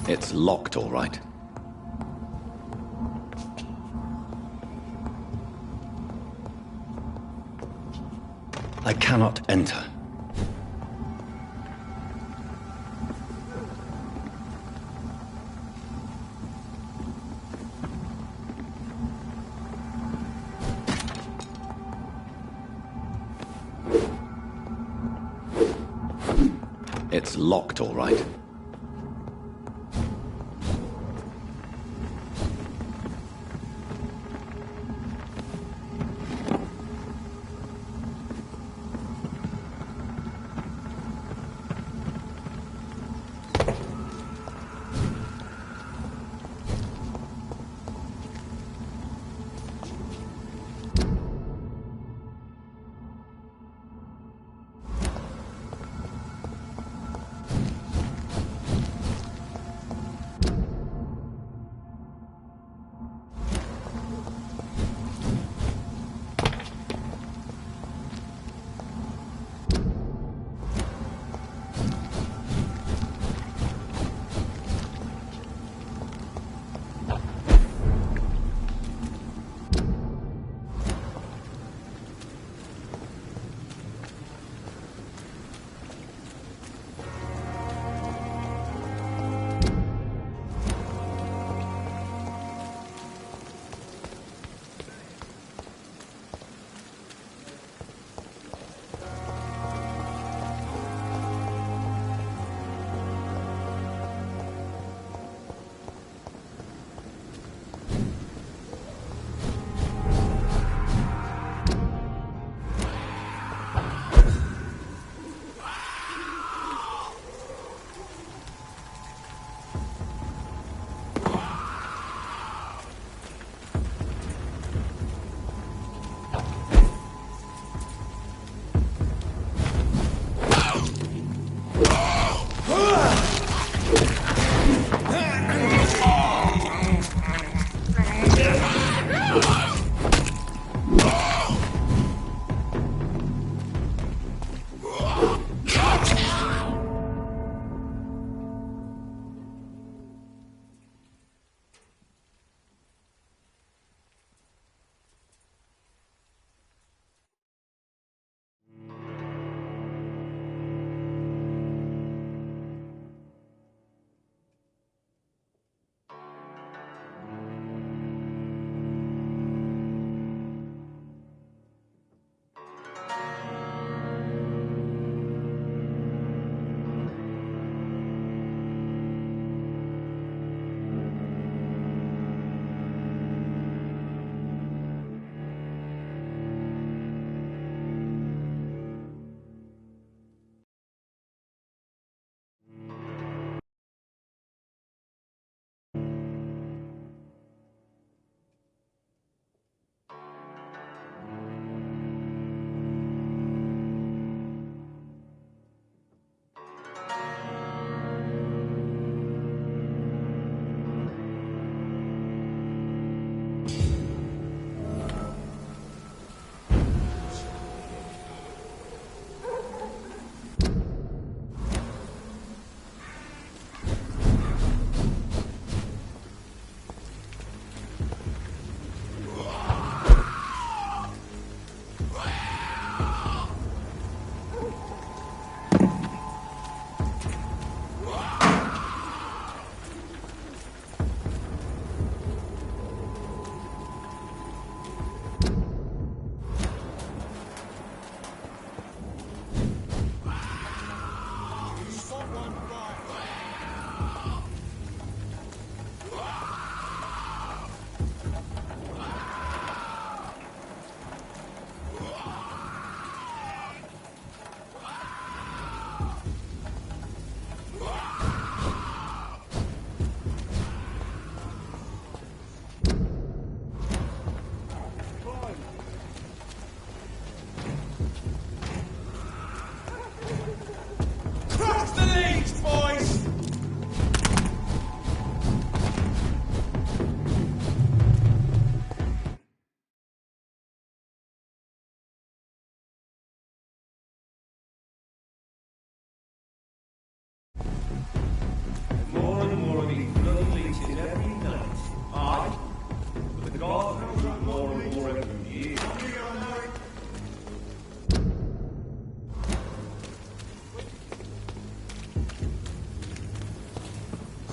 It's locked, all right. I cannot enter. It's locked, all right.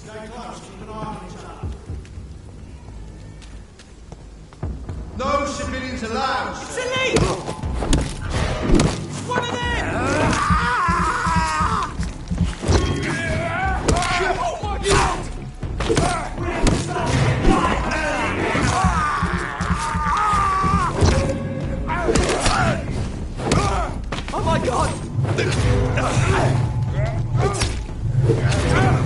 Stay close, keep an eye on each other. No civilians allowed! It's elite! One of them! Oh my God! Oh my God!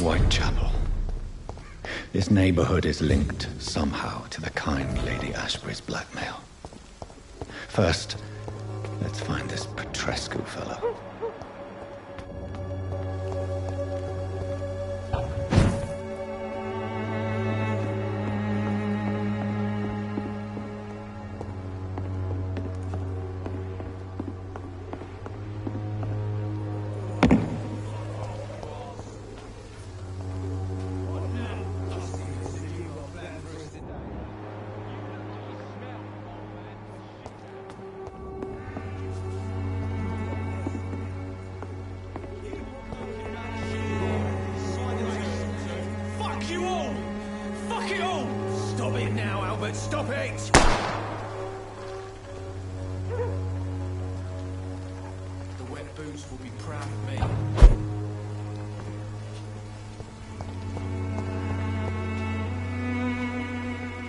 Whitechapel. This neighborhood is linked somehow to the kind Lady Ashbury's blackmail. First, let's find this Petrescu fellow. Stop it! The wet boots will be proud of me.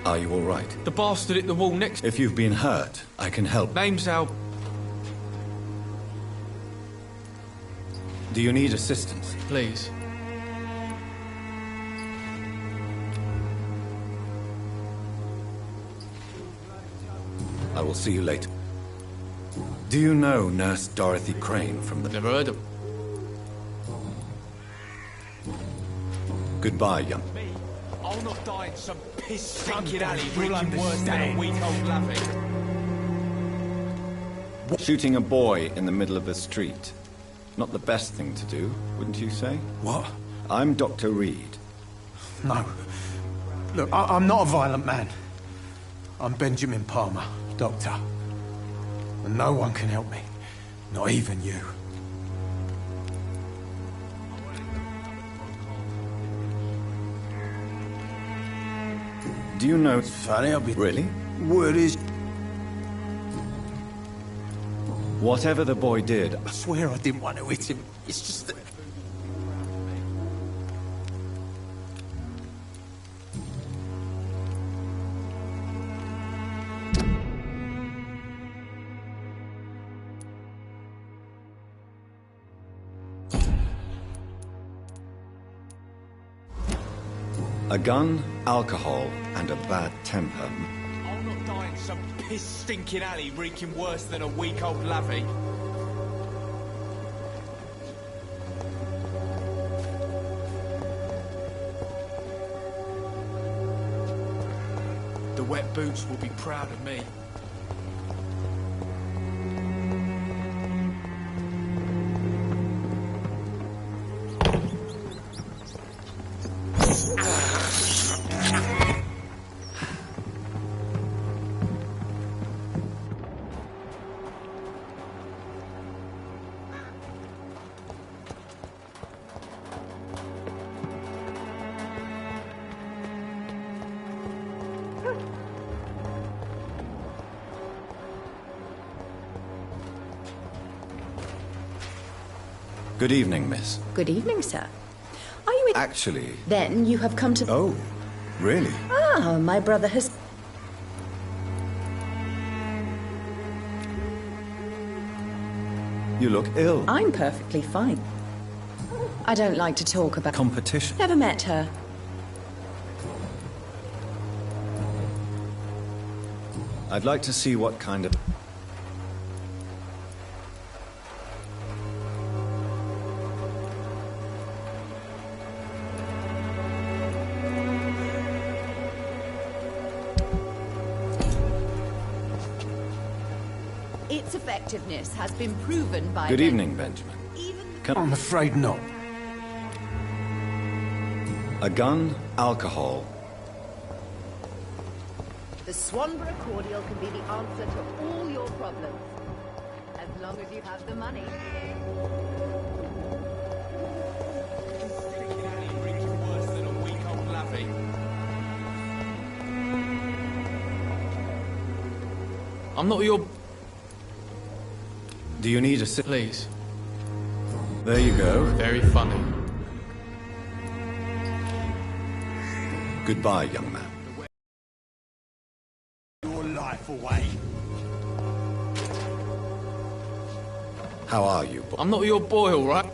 Are you all right? The bastard at the wall next... If you've been hurt, I can help. Name's Al... Do you need assistance? Please. I will see you later. Do you know Nurse Dorothy Crane from the... Never heard of... Goodbye, young... I'll not die in some piss-stinking alley drinking worse than a week-old laughing. Shooting a boy in the middle of the street. Not the best thing to do, wouldn't you say? What? I'm Dr. Reed. No. Look, I'm not a violent man. I'm Benjamin Palmer, doctor. And no one can help me. Not even you. Do you know... It's funny, I'll be... Really? Word is... Whatever the boy did... I swear I didn't want to hit him. It's just that... A gun, alcohol, and a bad temper. I'll not die in some piss-stinking alley reeking worse than a week-old lavvy. The wet boots will be proud of me. Good evening, miss. Good evening, sir. Are you in... Actually... Then you have come to... Oh, really? Ah, my brother has... You look ill. I'm perfectly fine. I don't like to talk about... Competition? Never met her. I'd like to see what kind of... Its effectiveness has been proven by... Good evening, Benjamin. I'm afraid not. A gun, alcohol. The Swanborough cordial can be the answer to all your problems. As long as you have the money. Stinking alley reeking worse than a week-old lavvy. I'm not your... Do you need a sip? Please. There you go. Very funny. Goodbye, young man. Your life away. How are you, boy? I'm not your boy, all right?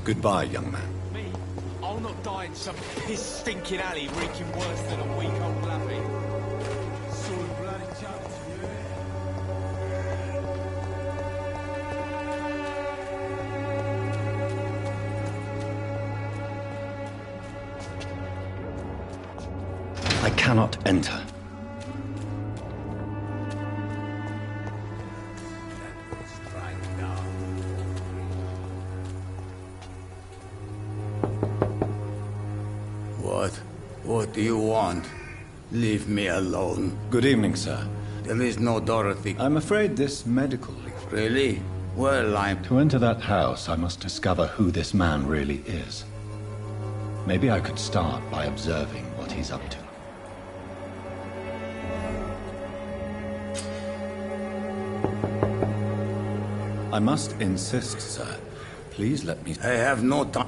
Goodbye, young man. Me? I'll not die in some piss-stinking alley reeking worse than a week-old lavvy. I cannot enter. What do you want? Leave me alone. Good evening, sir. There is no Dorothy. I'm afraid this medical leave... Really? Well, I'm... To enter that house, I must discover who this man really is. Maybe I could start by observing what he's up to. I must insist, sir. Please let me... I have no time.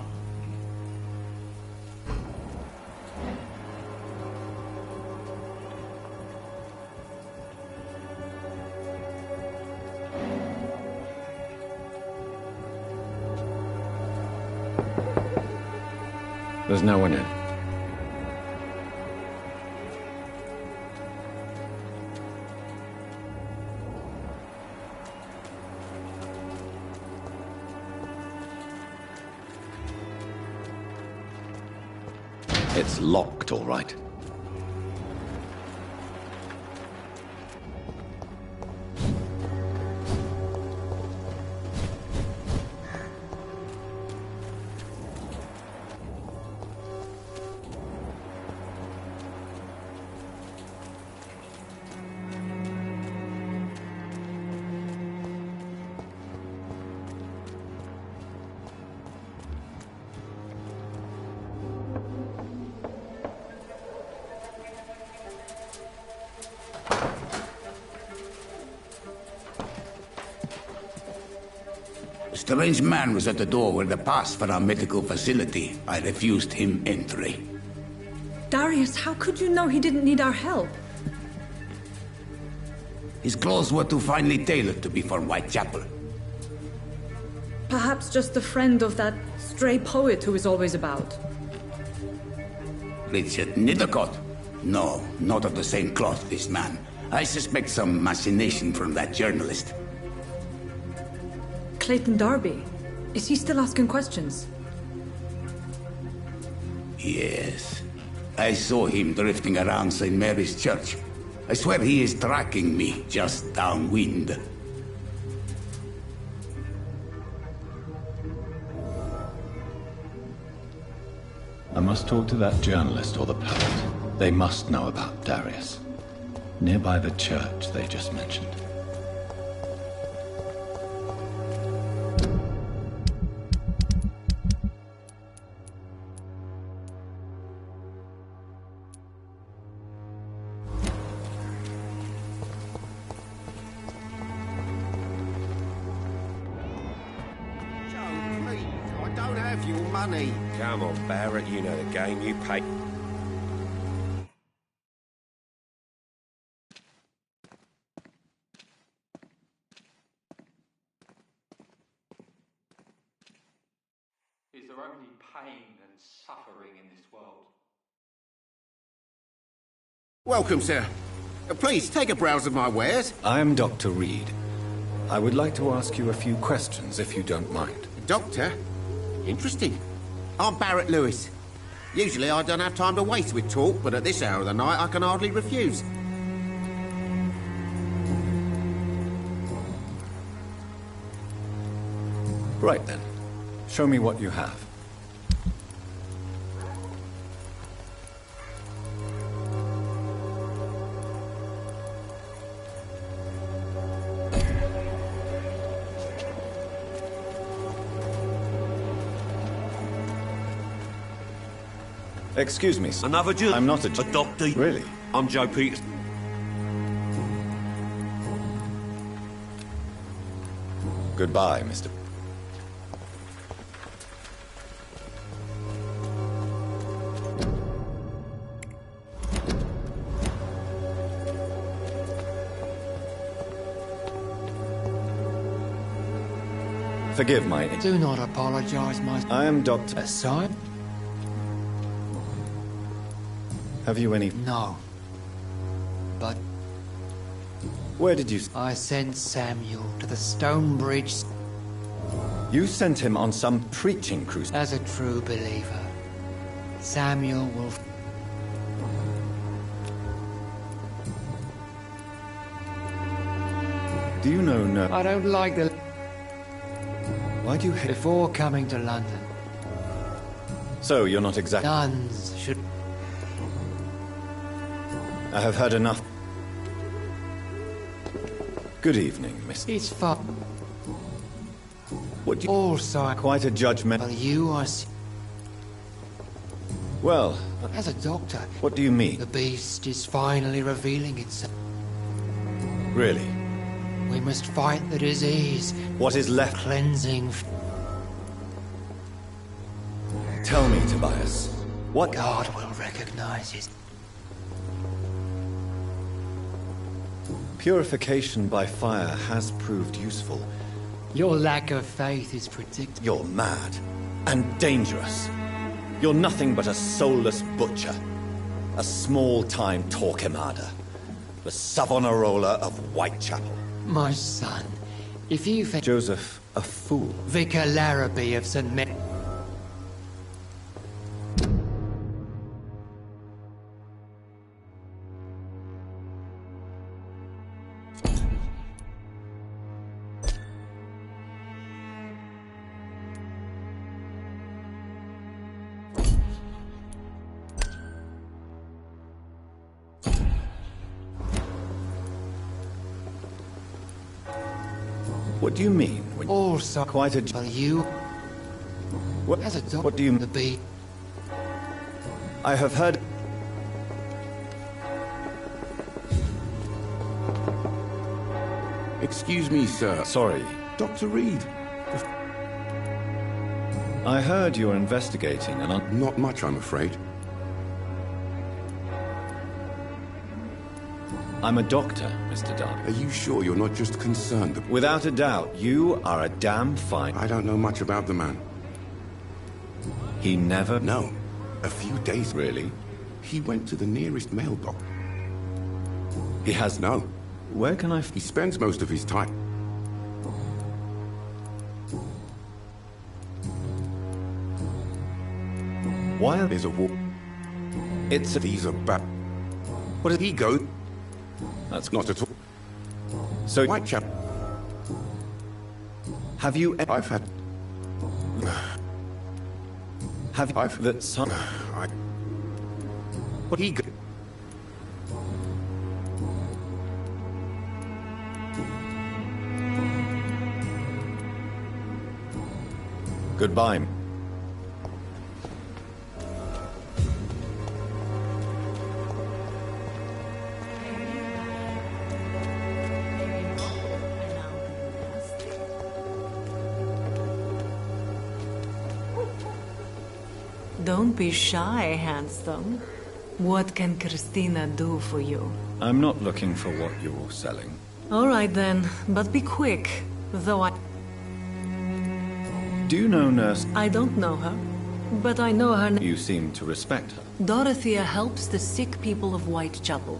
There's no one in. It's locked, all right. A strange man was at the door with a pass for our medical facility. I refused him entry. Darius, how could you know he didn't need our help? His clothes were too finely tailored to be from Whitechapel. Perhaps just a friend of that stray poet who is always about. Richard Nithercott? No, not of the same cloth, this man. I suspect some machination from that journalist. Clayton Darby. Is he still asking questions? Yes. I saw him drifting around St. Mary's Church. I swear he is tracking me, just downwind. I must talk to that journalist or the poet. They must know about Darius. Nearby the church they just mentioned. Money. Come on, Barrett, you know the game. You pay. Is there only pain and suffering in this world? Welcome, sir. Please, take a browse of my wares. I am Dr. Reed. I would like to ask you a few questions, if you don't mind. Doctor? Interesting. I'm Barrett Lewis. Usually I don't have time to waste with talk, but at this hour of the night I can hardly refuse. Right then. Show me what you have. Excuse me, sir. Another Jew? I'm not a doctor. Really? I'm Joe Peters. Goodbye, Mr. Forgive my... Do not apologize, my... I am Dr. Aside? Have you any... No. But... Where did you... I sent Samuel to the Stone Bridge... You sent him on some preaching cruise... As a true believer, Samuel will... Do you know no... I don't like the... Why do you hate... Before coming to London... So, you're not exactly... Nuns should... I have heard enough. Good evening, Miss... It's fun. What do you... Also... Quite a judgment... Well, you are... Well... As a doctor... What do you mean? The beast is finally revealing itself. Really? We must fight the disease. What is left? Cleansing... Tell me, Tobias. What... God will recognize his... Purification by fire has proved useful. Your lack of faith is predictable. You're mad. And dangerous. You're nothing but a soulless butcher. A small-time Torquemada. The Savonarola of Whitechapel. My son, if you... Joseph, a fool. Vicar Larrabee of St. Mary... What do you mean? When Also... Quite a... Well, you... What, As a doctor... what do you... The bee... I have heard... Excuse me, sir. Sorry. Dr. Reed. I heard you're investigating an Not much, I'm afraid. I'm a doctor, Mr. Darby. Are you sure you're not just concerned? Without a doubt, you are a damn fine... I don't know much about the man. He never... No. A few days... Really? He went to the nearest mailbox. He has... No. Where can I... He spends most of his time... Why... There's a war... It's a... These are bad... What did he go? That's not at all. So... White chap... Have you... I've had... Have you... That some... What he go... Goodbye. Don't be shy, handsome. What can Christina do for you? I'm not looking for what you're selling. All right then, but be quick, though I... Do you know Nurse... I don't know her, but I know her... You seem to respect her. Dorothea helps the sick people of Whitechapel.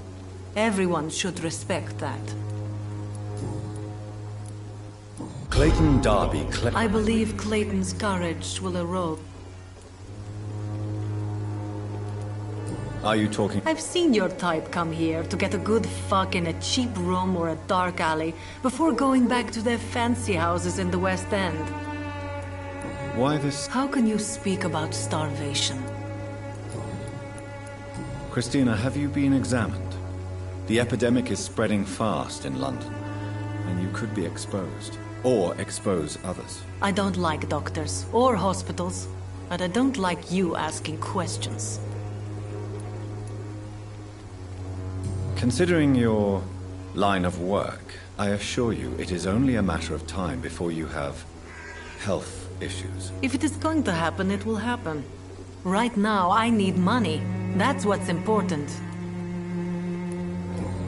Everyone should respect that. Clayton Darby... I believe Clayton's courage will erode. Are you talking... I've seen your type come here to get a good fuck in a cheap room or a dark alley before going back to their fancy houses in the West End. Why this... How can you speak about starvation? Christina, have you been examined? The epidemic is spreading fast in London, and you could be exposed. Or expose others. I don't like doctors or hospitals, but I don't like you asking questions. Considering your line of work, I assure you it is only a matter of time before you have health issues. If it is going to happen, it will happen. Right now, I need money. That's what's important.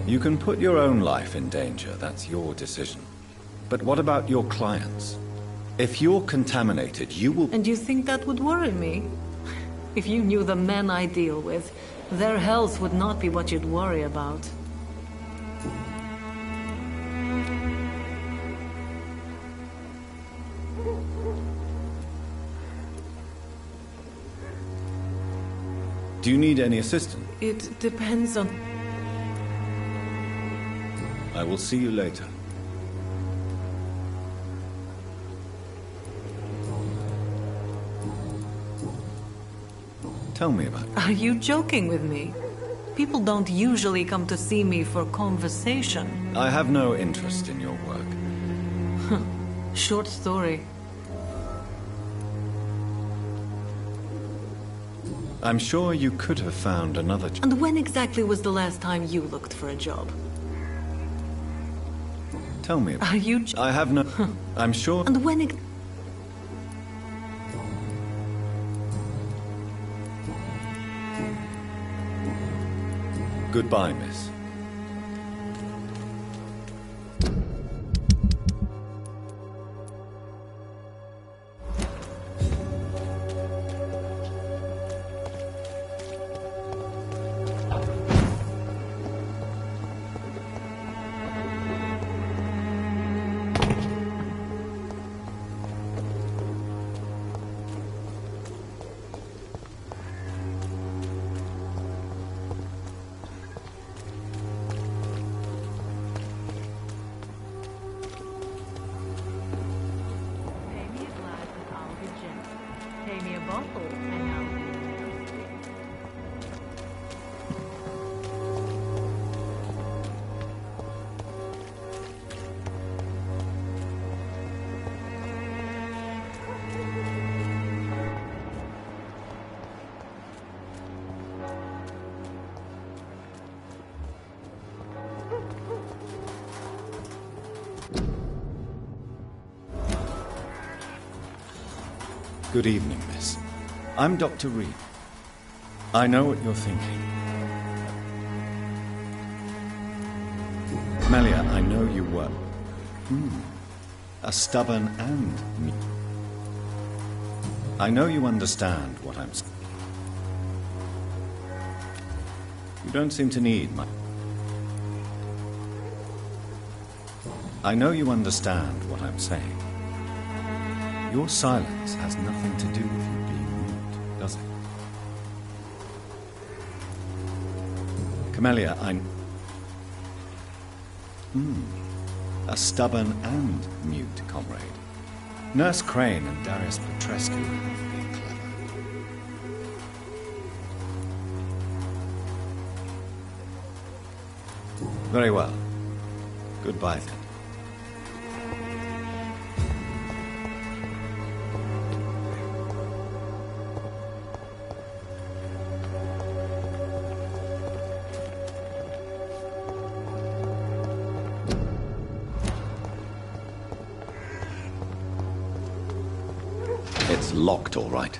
You can put your own life in danger, that's your decision. But what about your clients? If you're contaminated, you will... And you think that would worry me? If you knew the men I deal with, their health would not be what you'd worry about. Do you need any assistance? It depends on... I will see you later. Tell me about it. Are you joking with me? People don't usually come to see me for conversation. I have no interest in your work. Short story. I'm sure you could have found another job. And when exactly was the last time you looked for a job? Tell me about Are you... I have no... I'm sure... And when... Goodbye, miss. Good evening, miss. I'm Dr. Reed. I know what you're thinking. Camellia, I know you were... a stubborn and... I know you understand what I'm saying. You don't seem to need my... I know you understand what I'm saying. Your silence has nothing to do with you being mute, does it? Camellia, a stubborn and mute comrade. Nurse Crane and Darius Petrescu have been clever. Very well. Goodbye then. It's locked, all right.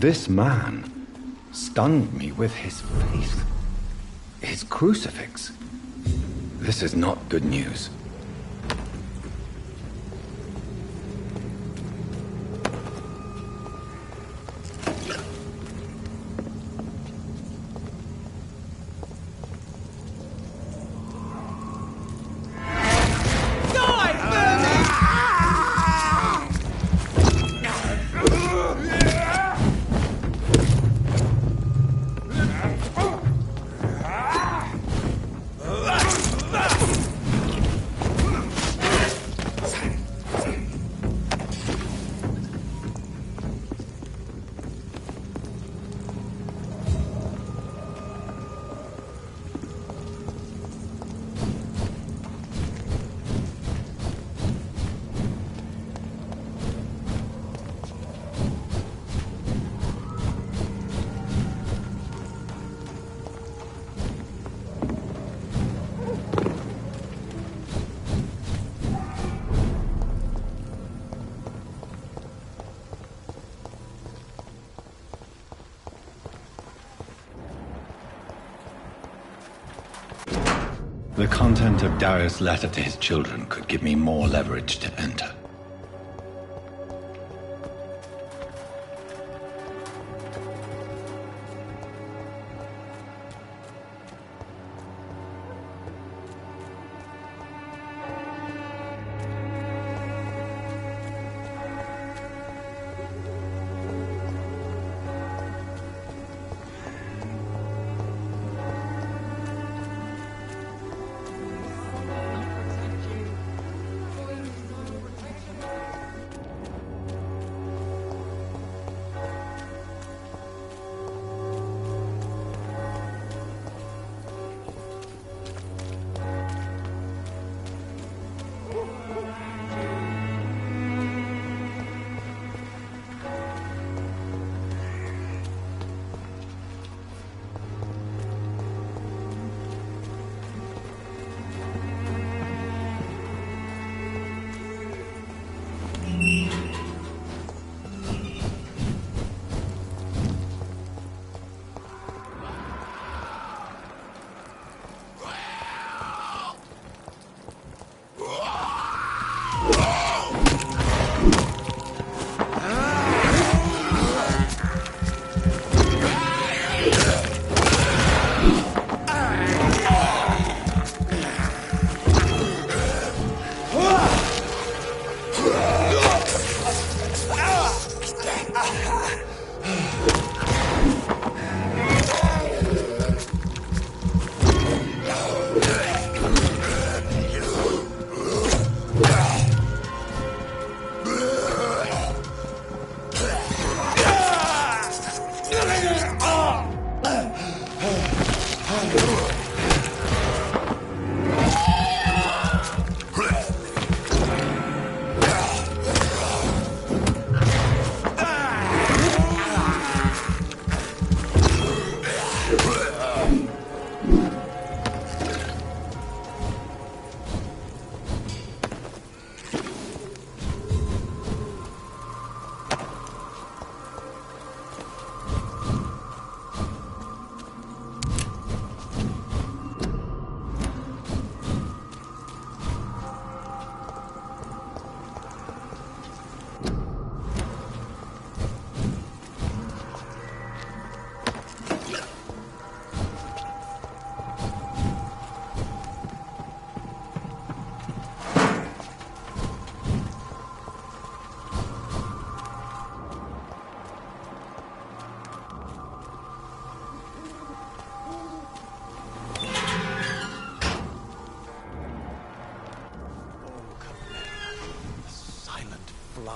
This man stunned me with his faith. His crucifix. This is not good news. The content of Darius' letter to his children could give me more leverage to enter.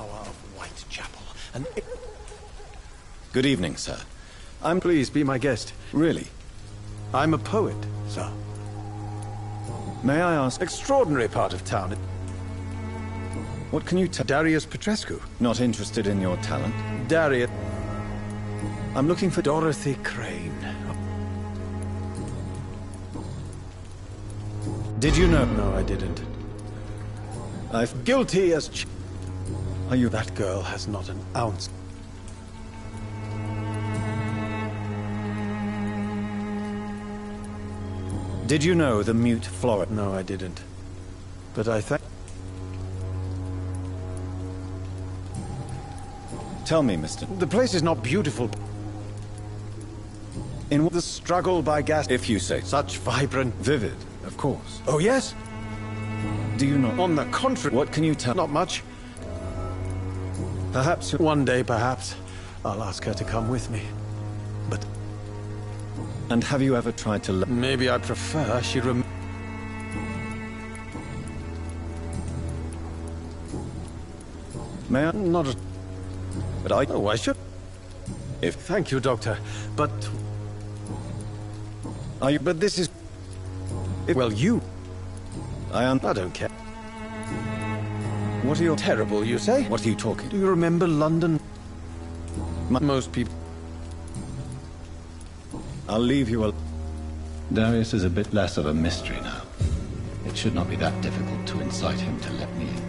flower of Whitechapel, and... Good evening, sir. Please be my guest. Really? I'm a poet, sir. May I ask... Extraordinary part of town. What can you tell... Darius Petrescu. Not interested in your talent? Darius... I'm looking for... Dorothy Crane. Did you know... No, I didn't. I've... Guilty as... Are you... That girl has not an ounce... Did you know the mute Flora... No, I didn't. But I think... Tell me, Mr... The place is not beautiful. In the struggle by gas... If you say... Such vibrant... Vivid, of course. Oh, yes? Do you not... On the contrary... What can you tell... Not much. Perhaps... One day, perhaps, I'll ask her to come with me. But... And have you ever tried to... Maybe I prefer she May I? Not a... But I... Oh, I should... If... Thank you, Doctor. But... Are you... But this is... If... Well, you... I don't care. What are your... Terrible, you say? What are you talking? Do you remember London? Most people... I'll leave you Darius is a bit less of a mystery now. It should not be that difficult to incite him to let me in.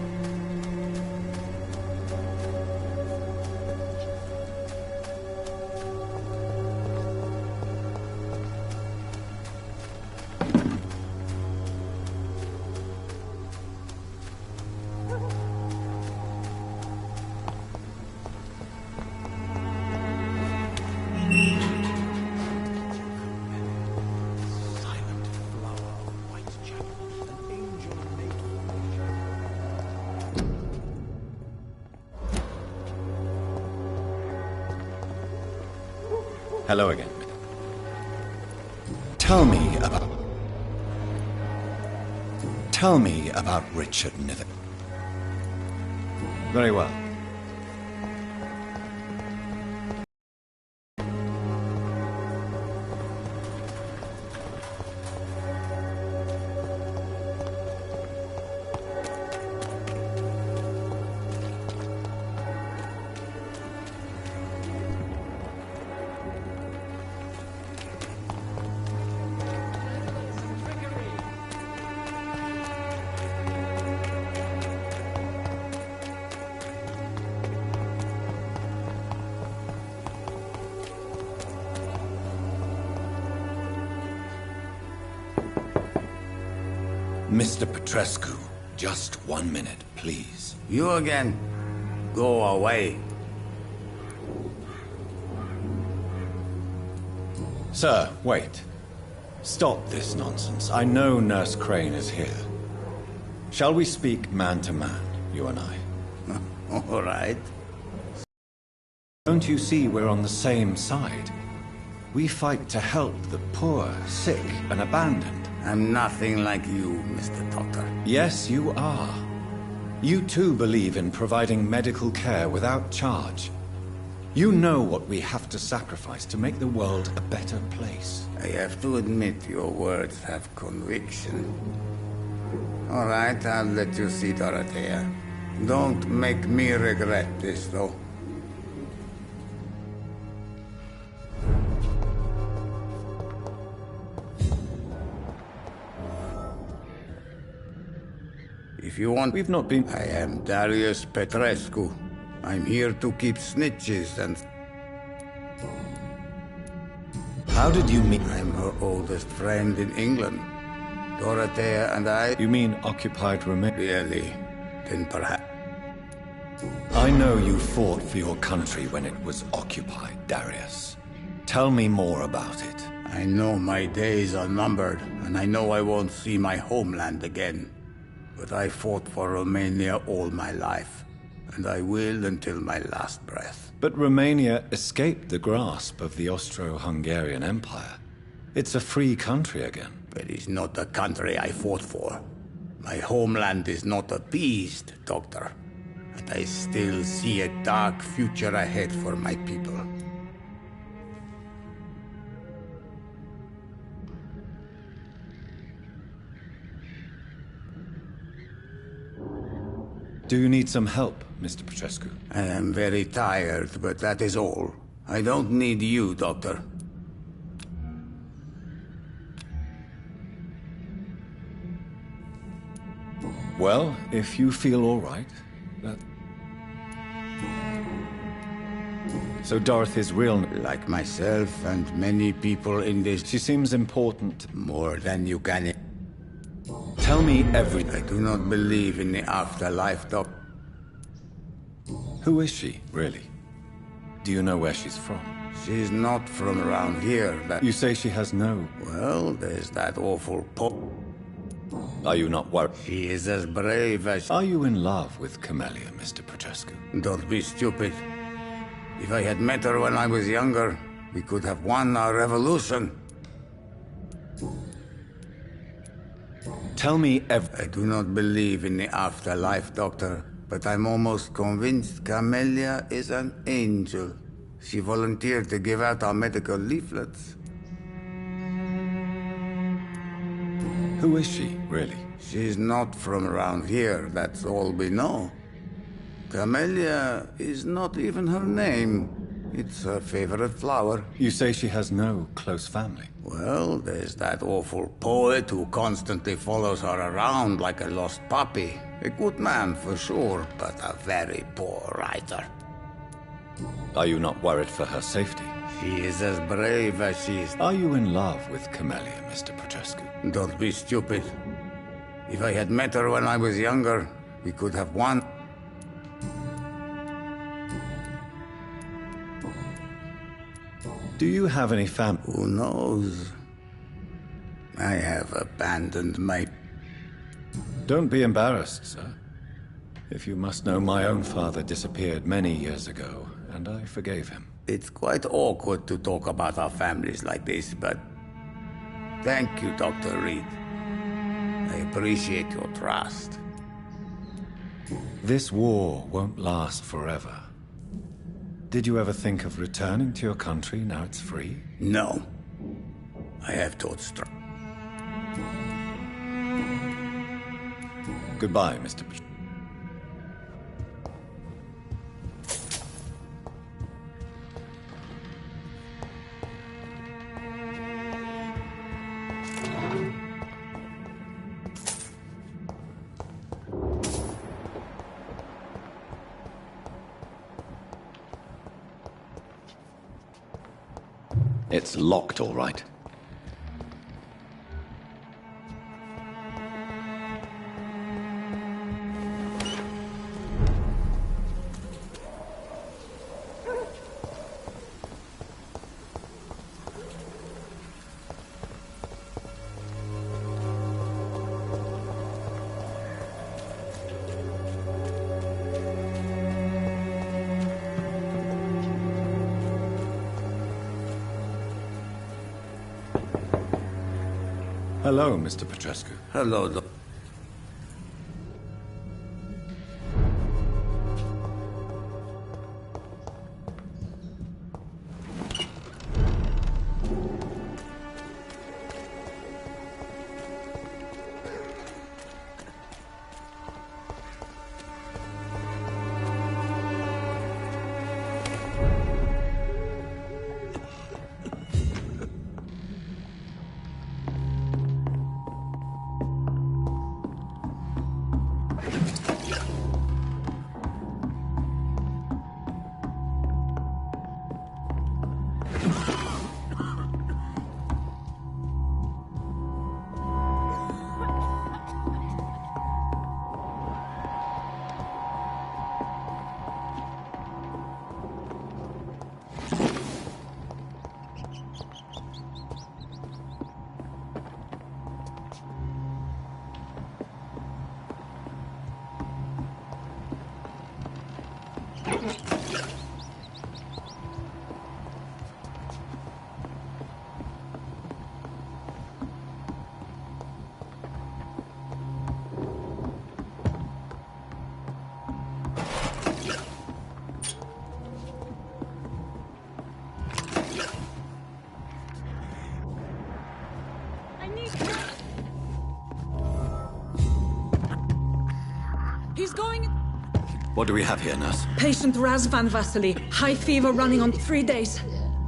Hello again. Tell me about Richard Niven. Very well. Mr. Petrescu, just 1 minute, please. You again? Go away. Sir, wait. Stop this nonsense. I know Nurse Crane is here. Shall we speak man to man, you and I? All right. Don't you see we're on the same side? We fight to help the poor, sick, and abandoned. I'm nothing like you, Mr. Doctor. Yes, you are. You too believe in providing medical care without charge. You know what we have to sacrifice to make the world a better place. I have to admit your words have conviction. All right, I'll let you see Dorothea. Don't make me regret this, though. If you want... We've not been... I am Darius Petrescu. I'm here to keep snitches and... How did you meet... I'm her oldest friend in England. Dorothea and I... You mean occupied Romania? Really? Then perhaps... I know you fought for your country when it was occupied, Darius. Tell me more about it. I know my days are numbered, and I know I won't see my homeland again. But I fought for Romania all my life, and I will until my last breath. But Romania escaped the grasp of the Austro-Hungarian Empire. It's a free country again. But it's not the country I fought for. My homeland is not appeased, Doctor. and I still see a dark future ahead for my people. Do you need some help, Mr. Petrescu? I am very tired, but that is all. I don't need you, Doctor. Well, if you feel all right, that... So Dorothy's real... Like myself and many people in this... She seems important. More than you can... Tell me everything. I do not believe in the afterlife, Doc. Who is she, really? Do you know where she's from? She's not from around here, but... You say she has no... Well, there's that awful Are you not worried? She is as brave as... Are you in love with Camellia, Mr. Petrescu? Don't be stupid. If I had met her when I was younger, we could have won our revolution. Tell me I do not believe in the afterlife, Doctor, but I'm almost convinced Camellia is an angel. She volunteered to give out our medical leaflets. Who is she, really? She's not from around here, that's all we know. Camellia is not even her name. It's her favorite flower. You say she has no close family? Well, there's that awful poet who constantly follows her around like a lost puppy. A good man for sure, but a very poor writer. Are you not worried for her safety? She is as brave as she is... Are you in love with Camellia, Mr. Petrescu? Don't be stupid. If I had met her when I was younger, we could have won... Do you have any family? Who knows? I have abandoned my... Don't be embarrassed, sir. If you must know, my own father disappeared many years ago, and I forgave him. It's quite awkward to talk about our families like this, but... Thank you, Dr. Reed. I appreciate your trust. This war won't last forever. Did you ever think of returning to your country now it's free? No. I have taught Goodbye, Mr. It's locked, all right. Hello, Mr. Petrescu. Hello, Doc. What do we have here, nurse? Patient Raz Van Vasily. High fever running on 3 days.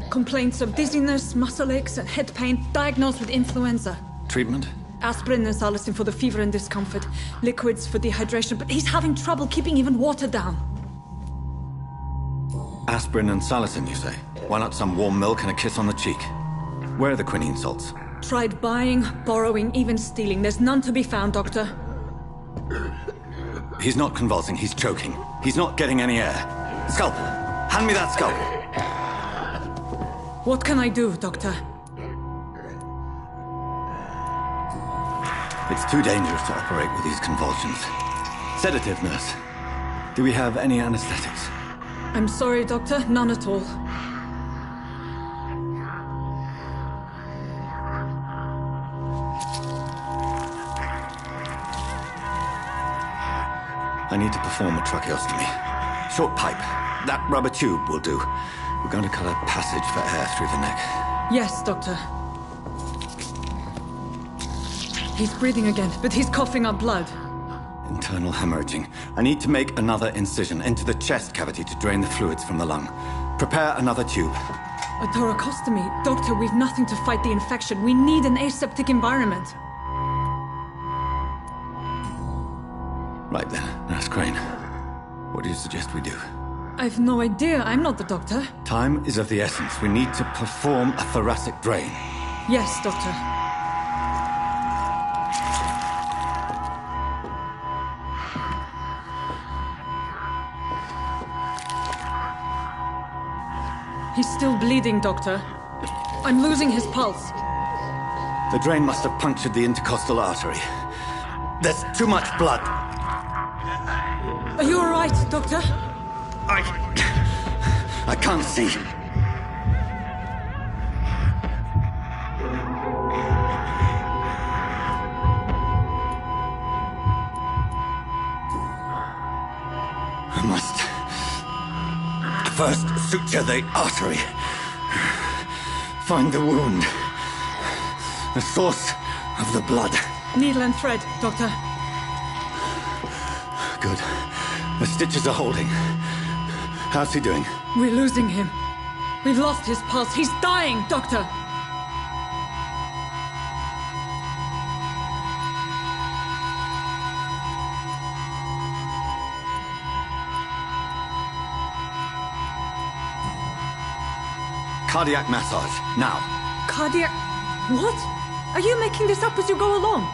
Complaints of dizziness, muscle aches, and head pain. Diagnosed with influenza. Treatment? Aspirin and salicin for the fever and discomfort. Liquids for dehydration, but he's having trouble keeping even water down. Aspirin and salicin, you say? Why not some warm milk and a kiss on the cheek? Where are the quinine salts? Tried buying, borrowing, even stealing. There's none to be found, Doctor. He's not convulsing, he's choking. He's not getting any air. Scalpel! Hand me that scalpel! What can I do, Doctor? It's too dangerous to operate with these convulsions. Sedative, nurse. Do we have any anesthetics? I'm sorry, Doctor. None at all. I need to perform a tracheostomy. Short pipe. That rubber tube will do. We're going to cut a passage for air through the neck. Yes, Doctor. He's breathing again, but he's coughing up blood. Internal hemorrhaging. I need to make another incision into the chest cavity to drain the fluids from the lung. Prepare another tube. A thoracostomy. Doctor, we've nothing to fight the infection. We need an aseptic environment. Right then, Nurse Crane. What do you suggest we do? I've no idea. I'm not the doctor. Time is of the essence. We need to perform a thoracic drain. Yes, Doctor. He's still bleeding, Doctor. I'm losing his pulse. The drain must have punctured the intercostal artery. There's too much blood. Are you all right, Doctor? I can't see. I must first suture the artery. Find the wound. The source of the blood. Needle and thread, Doctor. Good. The stitches are holding. How's he doing? We're losing him. We've lost his pulse. He's dying, Doctor. Cardiac massage, now. Cardiac... What? Are you making this up as you go along?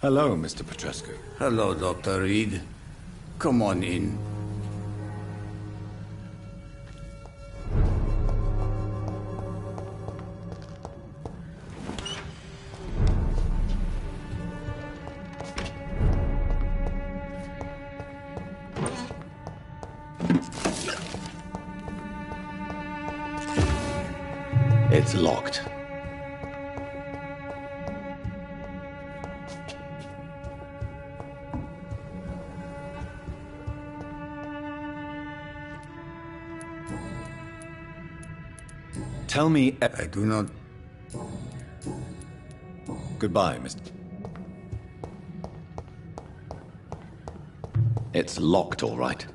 Hello, Mr. Petrescu. Hello, Dr. Reed. Come on in. It's locked. Tell me... I do not... Goodbye, Mr. It's locked, all right.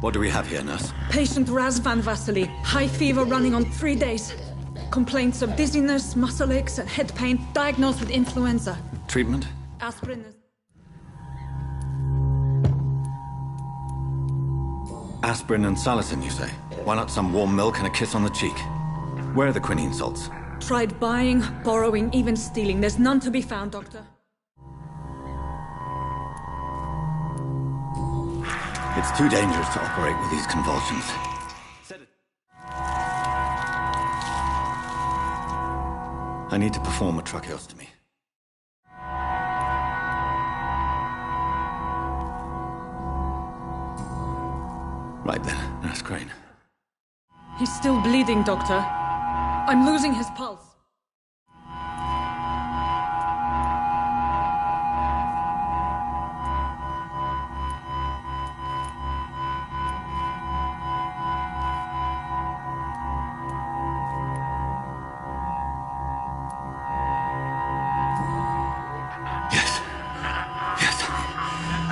What do we have here, nurse? Patient Razvan Vasily. High fever running on 3 days. Complaints of dizziness, muscle aches, and head pain. Diagnosed with influenza. Treatment? Aspirin. Aspirin and salicin, you say? Why not some warm milk and a kiss on the cheek? Where are the quinine salts? Tried buying, borrowing, even stealing. There's none to be found, Doctor. It's too dangerous to operate with these convulsions. I need to perform a tracheostomy. Right then, Nurse Crane. He's still bleeding, Doctor. I'm losing his pulse.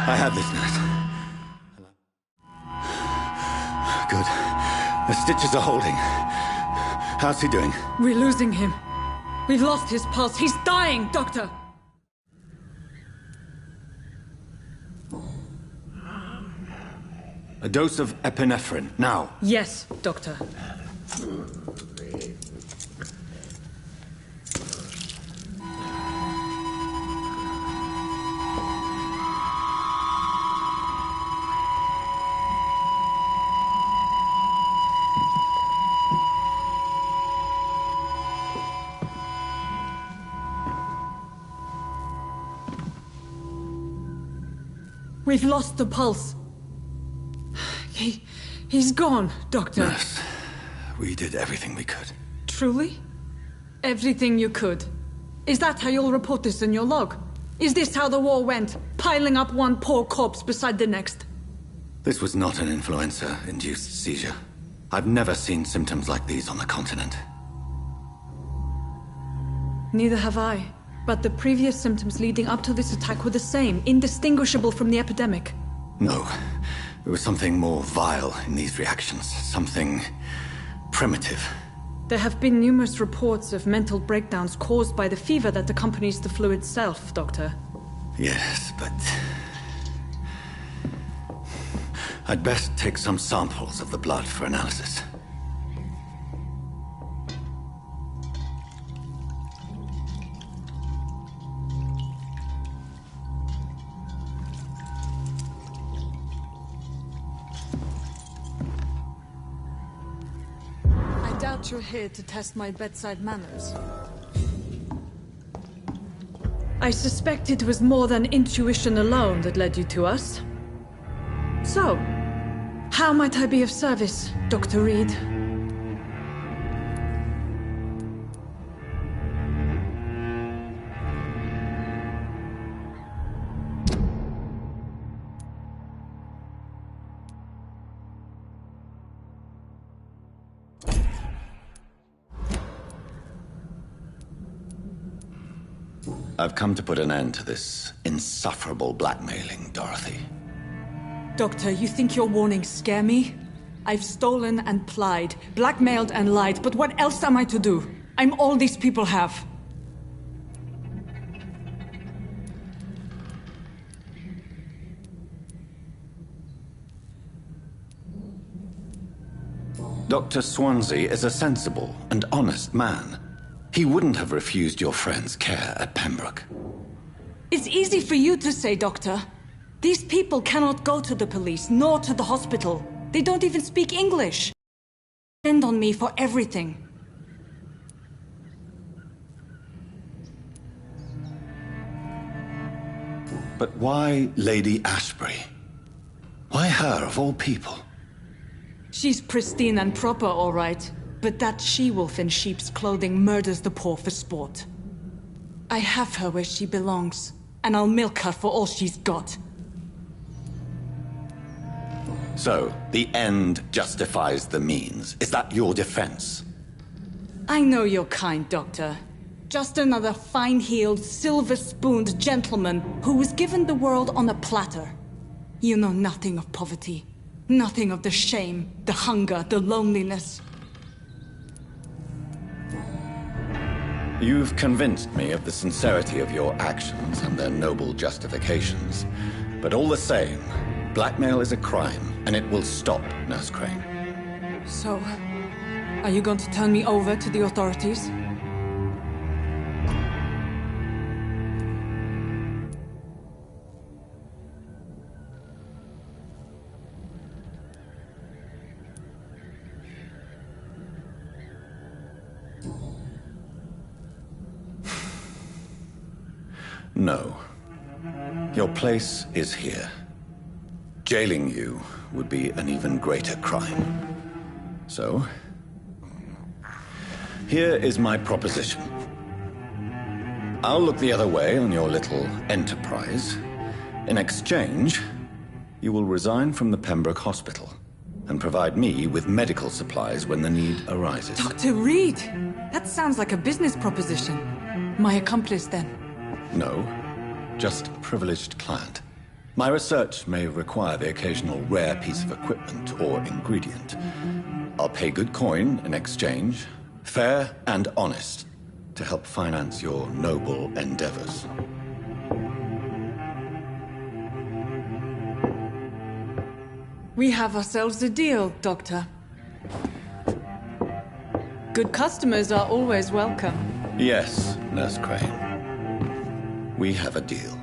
I have this, nurse. Good. The stitches are holding. How's he doing? We're losing him. We've lost his pulse. He's dying, Doctor! A dose of epinephrine, now. Yes, Doctor. We've lost the pulse. He's gone, Doctor. Nurse, we did everything we could. Truly? Everything you could? Is that how you'll report this in your log? Is this how the war went? Piling up one poor corpse beside the next? This was not an influenza-induced seizure. I've never seen symptoms like these on the continent. Neither have I. But the previous symptoms leading up to this attack were the same, indistinguishable from the epidemic. No. There was something more vile in these reactions. Something primitive. There have been numerous reports of mental breakdowns caused by the fever that accompanies the flu itself, Doctor. Yes, but... I'd best take some samples of the blood for analysis. But you're here to test my bedside manners. I suspect it was more than intuition alone that led you to us. So, how might I be of service, Dr. Reed? I've come to put an end to this insufferable blackmailing, Dorothy. Doctor, you think your warnings scare me? I've stolen and plied, blackmailed and lied, but what else am I to do? I'm all these people have. Dr. Swansea is a sensible and honest man. He wouldn't have refused your friend's care at Pembroke. It's easy for you to say, Doctor. These people cannot go to the police, nor to the hospital. They don't even speak English. Depend on me for everything. But why Lady Ashbury? Why her, of all people? She's pristine and proper, all right. But that she-wolf in sheep's clothing murders the poor for sport. I have her where she belongs, and I'll milk her for all she's got. So, the end justifies the means. Is that your defense? I know you're kind, Doctor. Just another fine-heeled, silver-spooned gentleman who was given the world on a platter. You know nothing of poverty. Nothing of the shame, the hunger, the loneliness. You've convinced me of the sincerity of your actions and their noble justifications. But all the same, blackmail is a crime, and it will stop, Nurse Crane. So, are you going to turn me over to the authorities? No. Your place is here. Jailing you would be an even greater crime. So, here is my proposition. I'll look the other way on your little enterprise. In exchange, you will resign from the Pembroke Hospital and provide me with medical supplies when the need arises. Dr. Reed! That sounds like a business proposition. My accomplice, then? No, just a privileged client. My research may require the occasional rare piece of equipment or ingredient. I'll pay good coin in exchange, fair and honest, to help finance your noble endeavors. We have ourselves a deal, Doctor. Good customers are always welcome. Yes, Nurse Crane. We have a deal.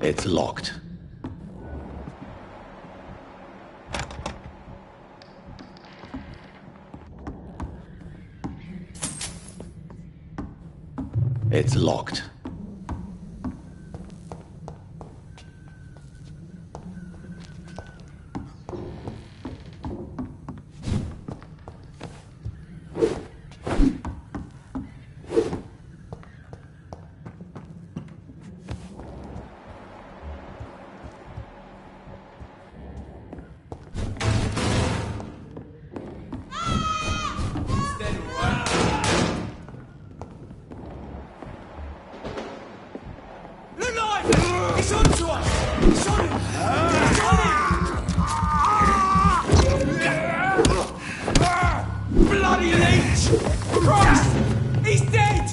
It's locked. It's locked. It's on to us! It's on him! It's on him! Bloody leech! Christ! He's dead!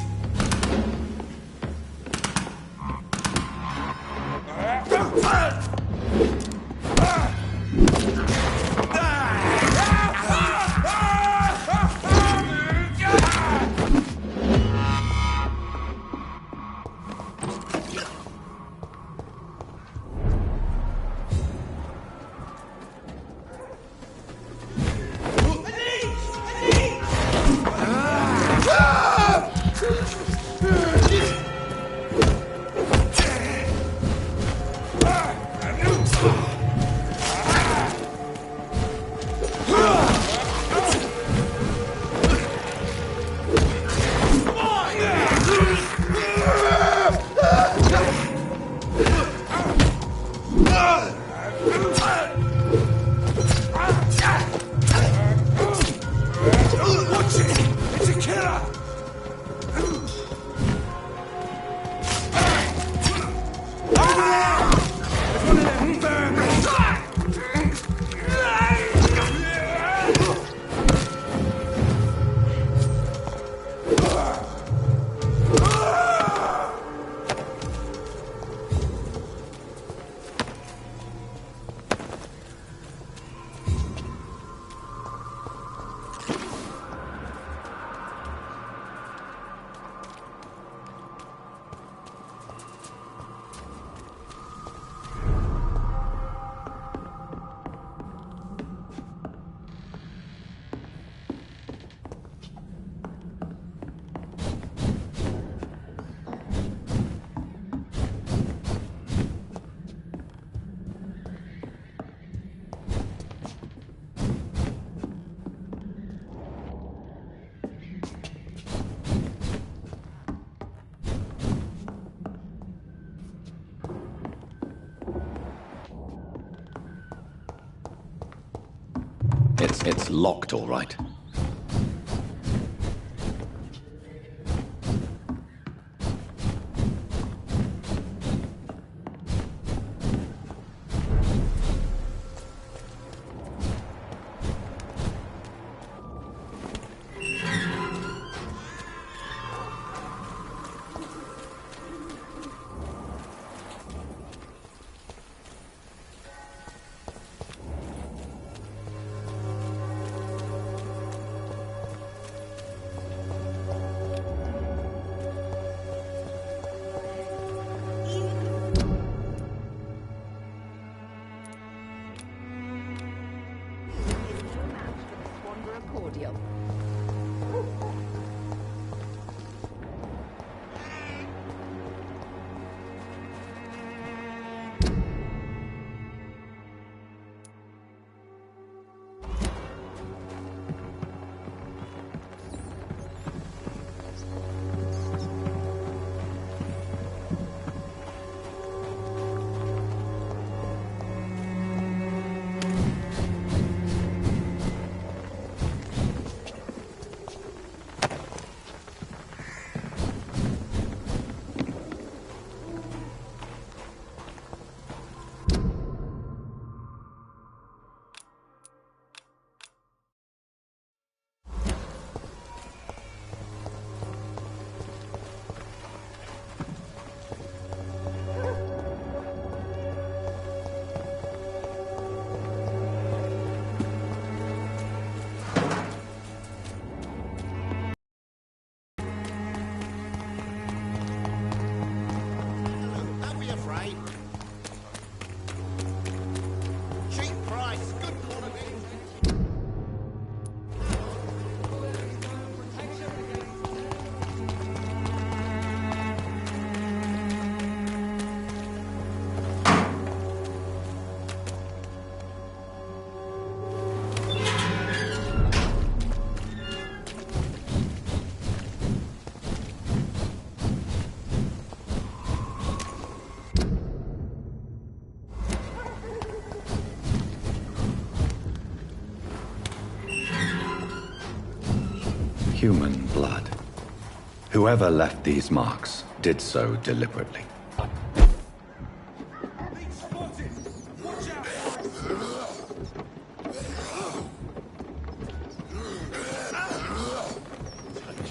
It's locked, all right. Cordial. human blood. Whoever left these marks did so deliberately.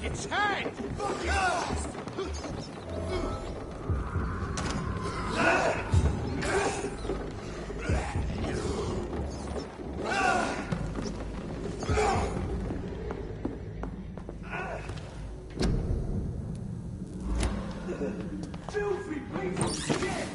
Its head! Filthy piece of shit!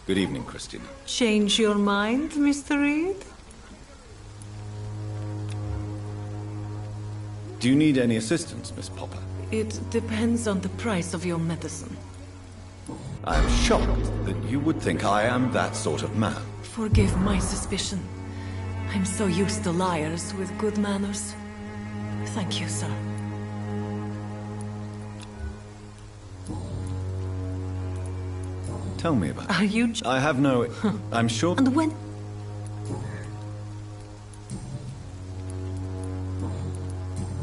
Good evening, Christina. Change your mind, Mr. Reed? Do you need any assistance, Miss Popper? It depends on the price of your medicine. I am shocked that you would think I am that sort of man. Forgive my suspicion. I'm so used to liars with good manners. Thank you, sir. Tell me about it. Are you... I have no... I'm sure... And when...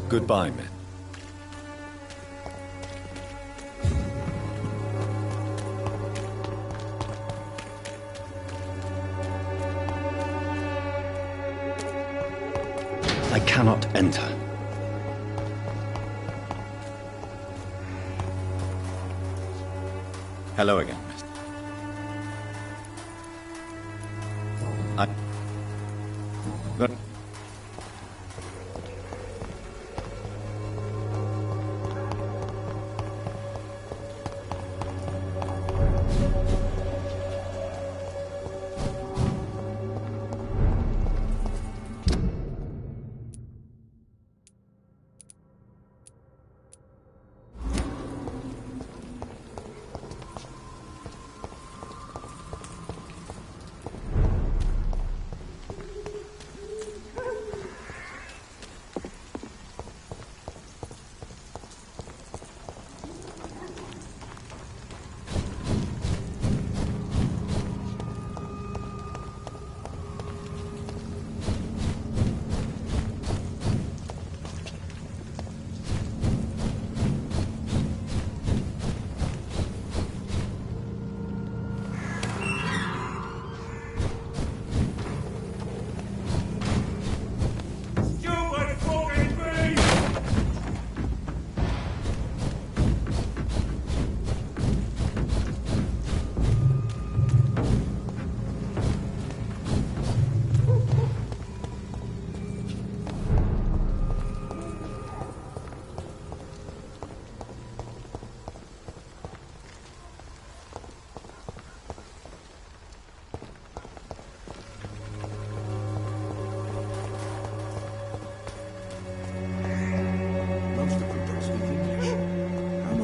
Goodbye, men. I cannot enter. Hello again, mister. But...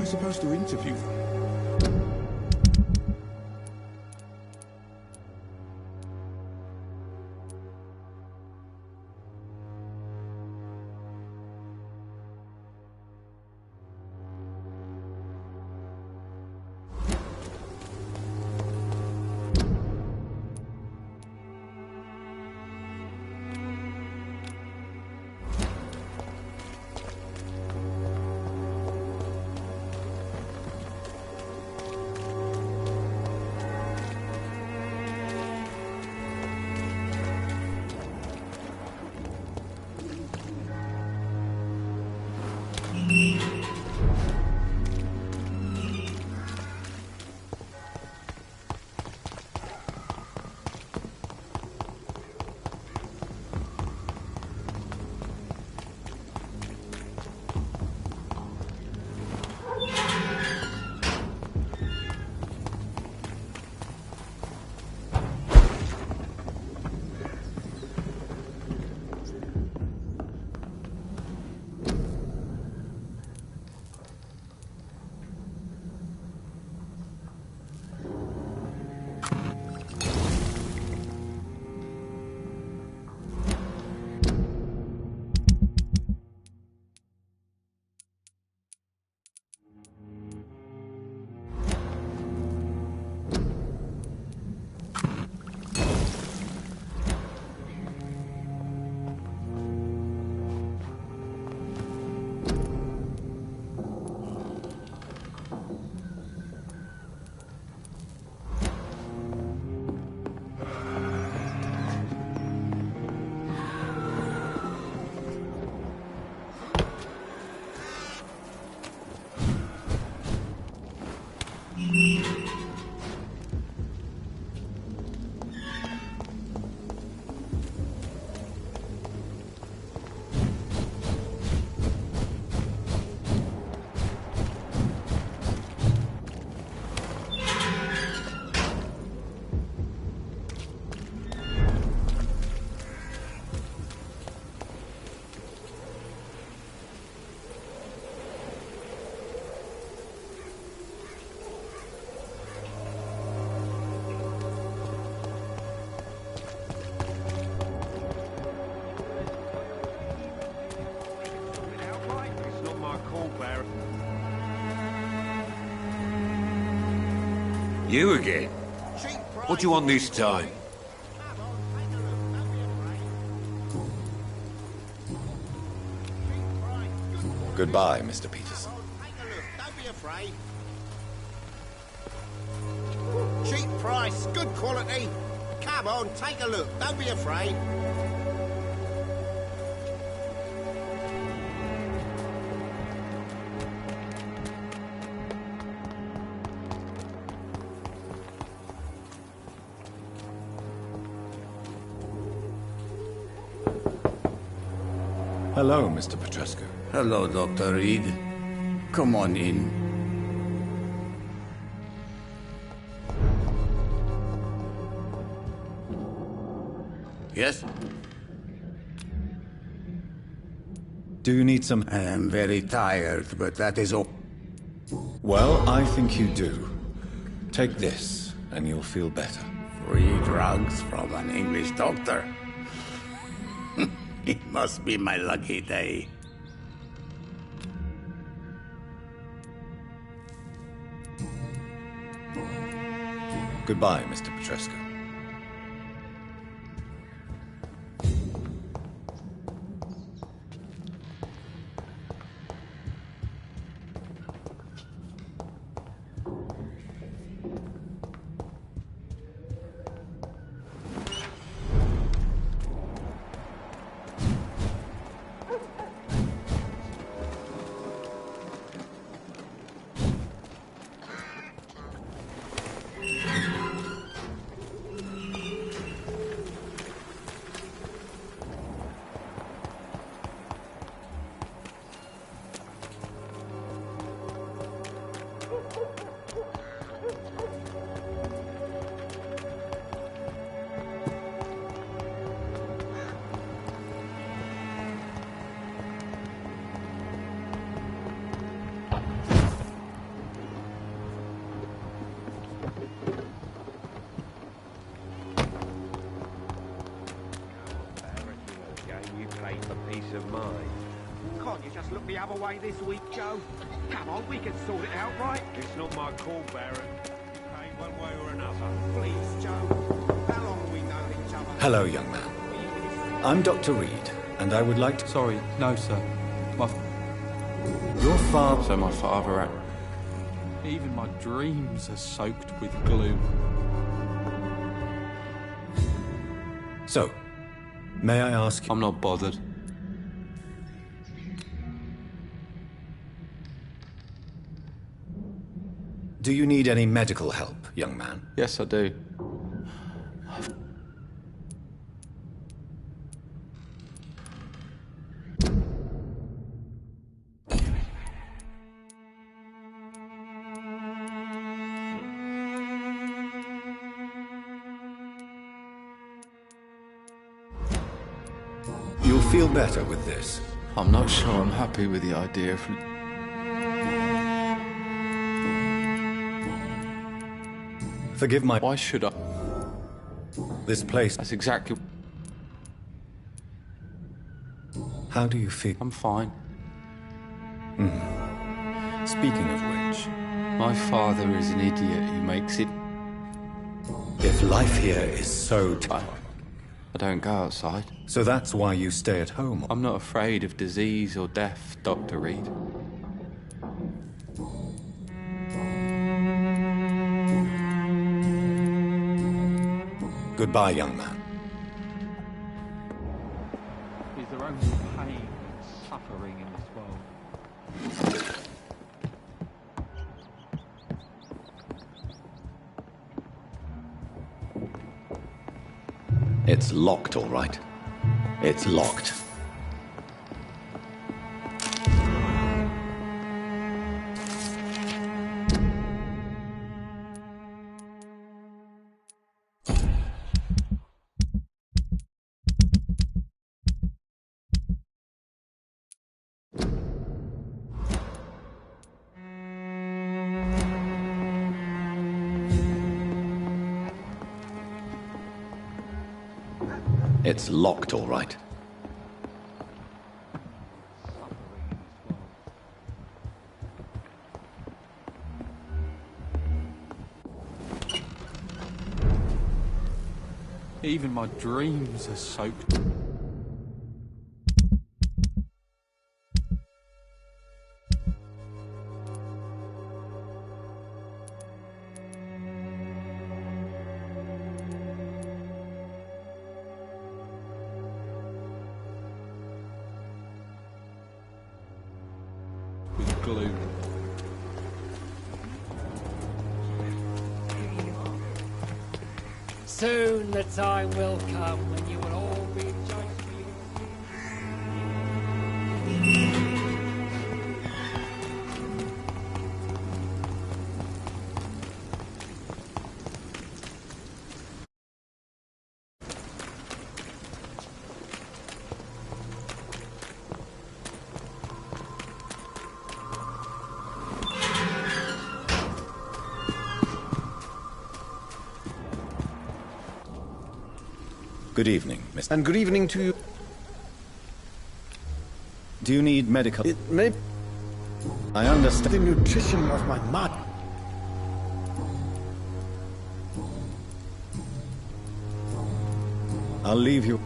Supposed to interview them. You again? What do you want this time? Goodbye, Mr. Peterson. Don't be afraid. Cheap price, good quality. Come on, take a look. Don't be afraid. Hello, Mr. Petrescu. Hello, Dr. Reed. Come on in. Yes? Do you need some... I am very tired, but that is all. Well, I think you do. Take this, and you'll feel better. Free drugs from an English doctor. It must be my lucky day. Goodbye, Mr. Petrescu. Of mine. Can't you just look the other way this week, Joe? Come on, we can sort it out, right? It's not my call, Baron. You pay one way or another. Please, Joe. How long have we known each other? Hello, young man. I'm Dr. Reed, and I would like to... Sorry, no, sir. Your father... So my father... Even my dreams are soaked with glue. So, may I ask you... I'm not bothered. Do you need any medical help, young man? Yes, I do. You'll feel better with this. I'm not sure I'm happy with the idea of... Forgive my... Why should I? This place... That's exactly... How do you feel? I'm fine. Speaking of which... My father is an idiot who makes it... If life here is so tough... I don't go outside. So that's why you stay at home? I'm not afraid of disease or death, Dr. Reed. Goodbye, young man. Is there only pain and suffering in this world? It's locked, all right. It's locked. It's locked, all right. Even my dreams are soaked. With glue. Soon the time will come when you will all be judged for your... Good evening, Mr. And good evening to you. Do you need medical? It may... I understand. The nutrition of my mud. I'll leave you.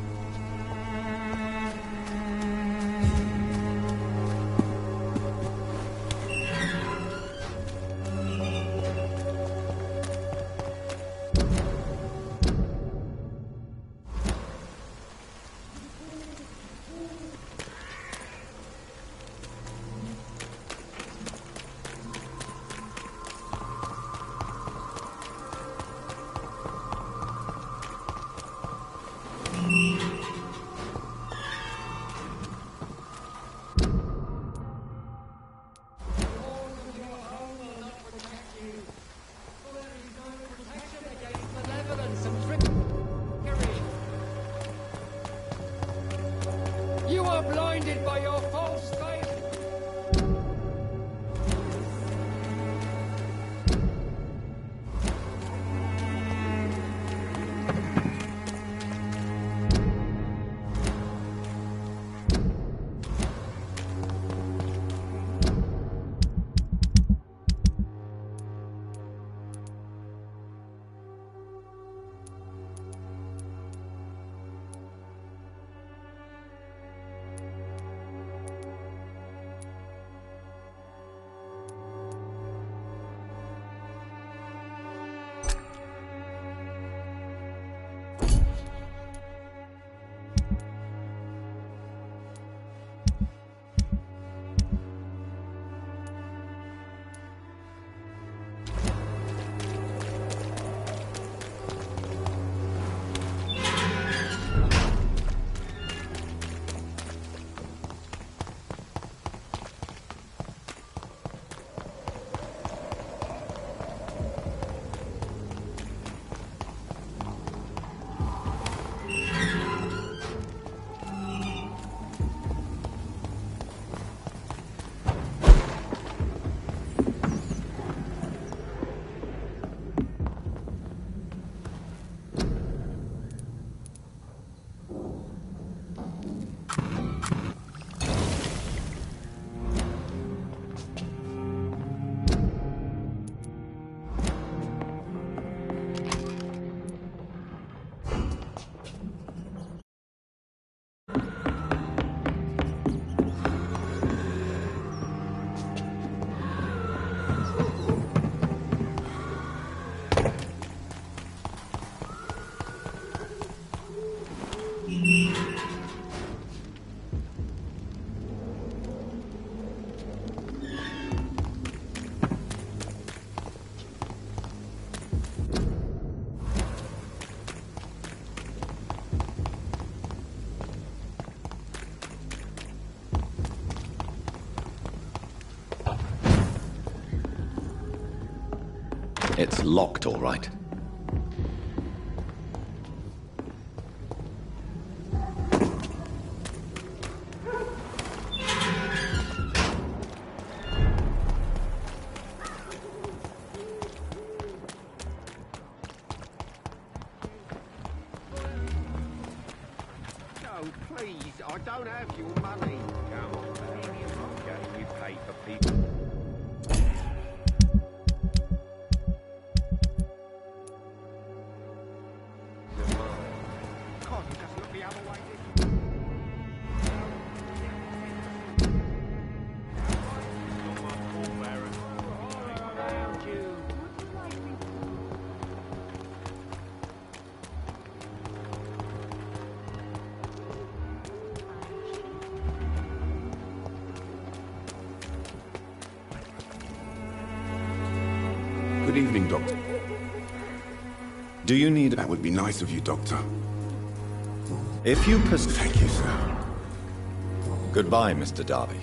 You are blinded by your false faith! It's locked, all right. No, please, I don't have your money. Come on, baby, I'm not getting you paid for people. Good evening, Doctor. Do you need... That would be nice of you, Doctor. If you Thank you, sir. Goodbye, Mr. Darby.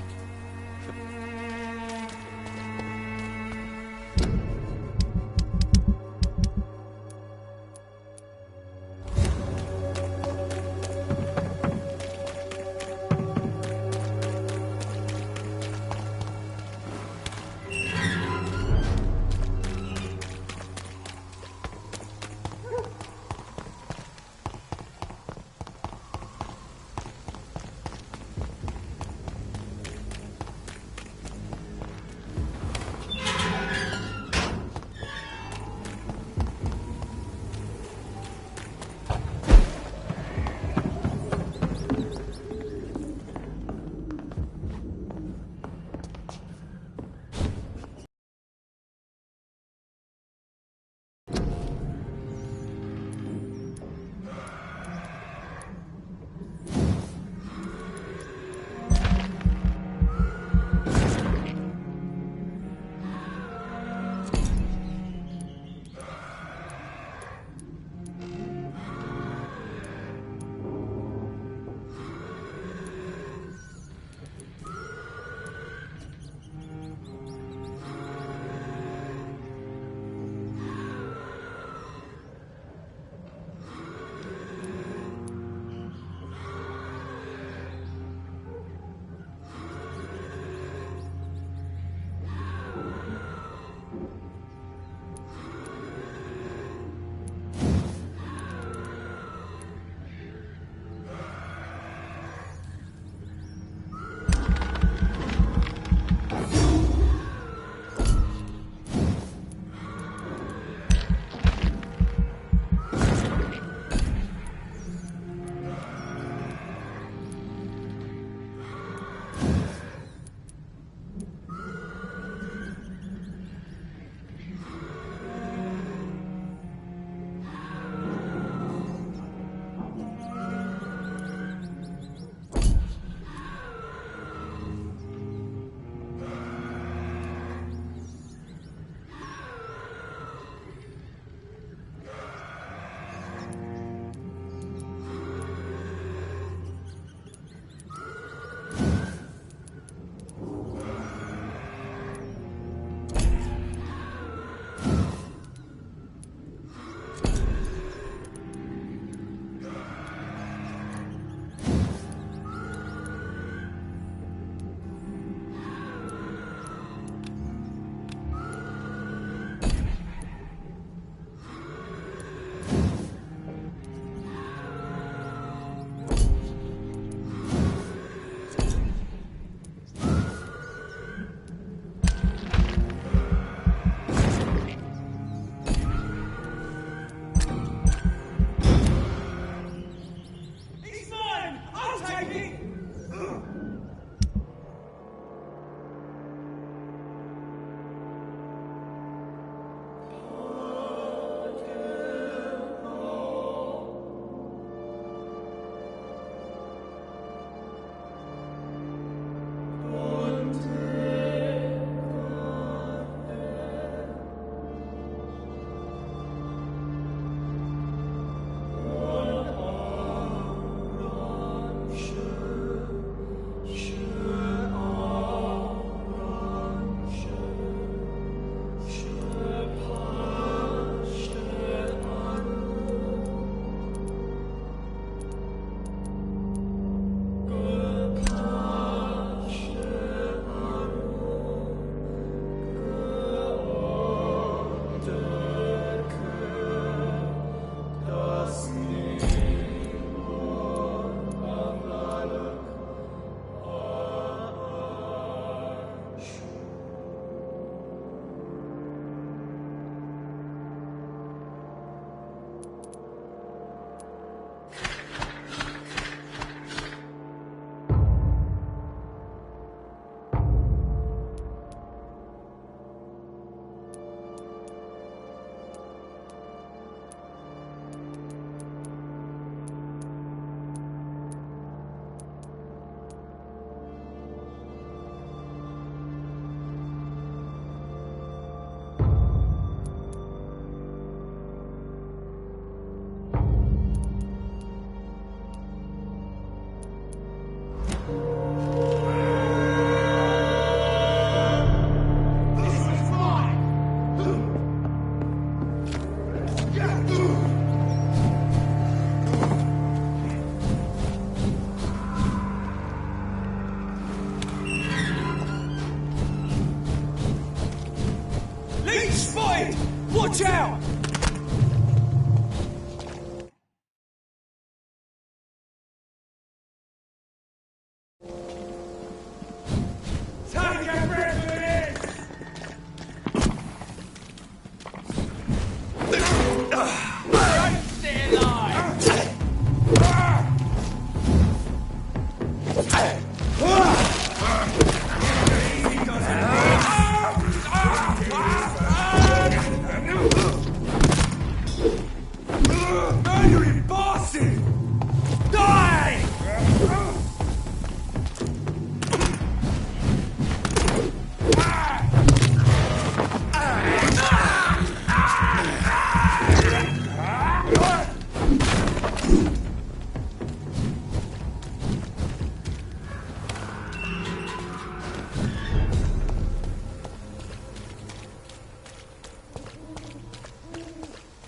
Murdering bastard! Die!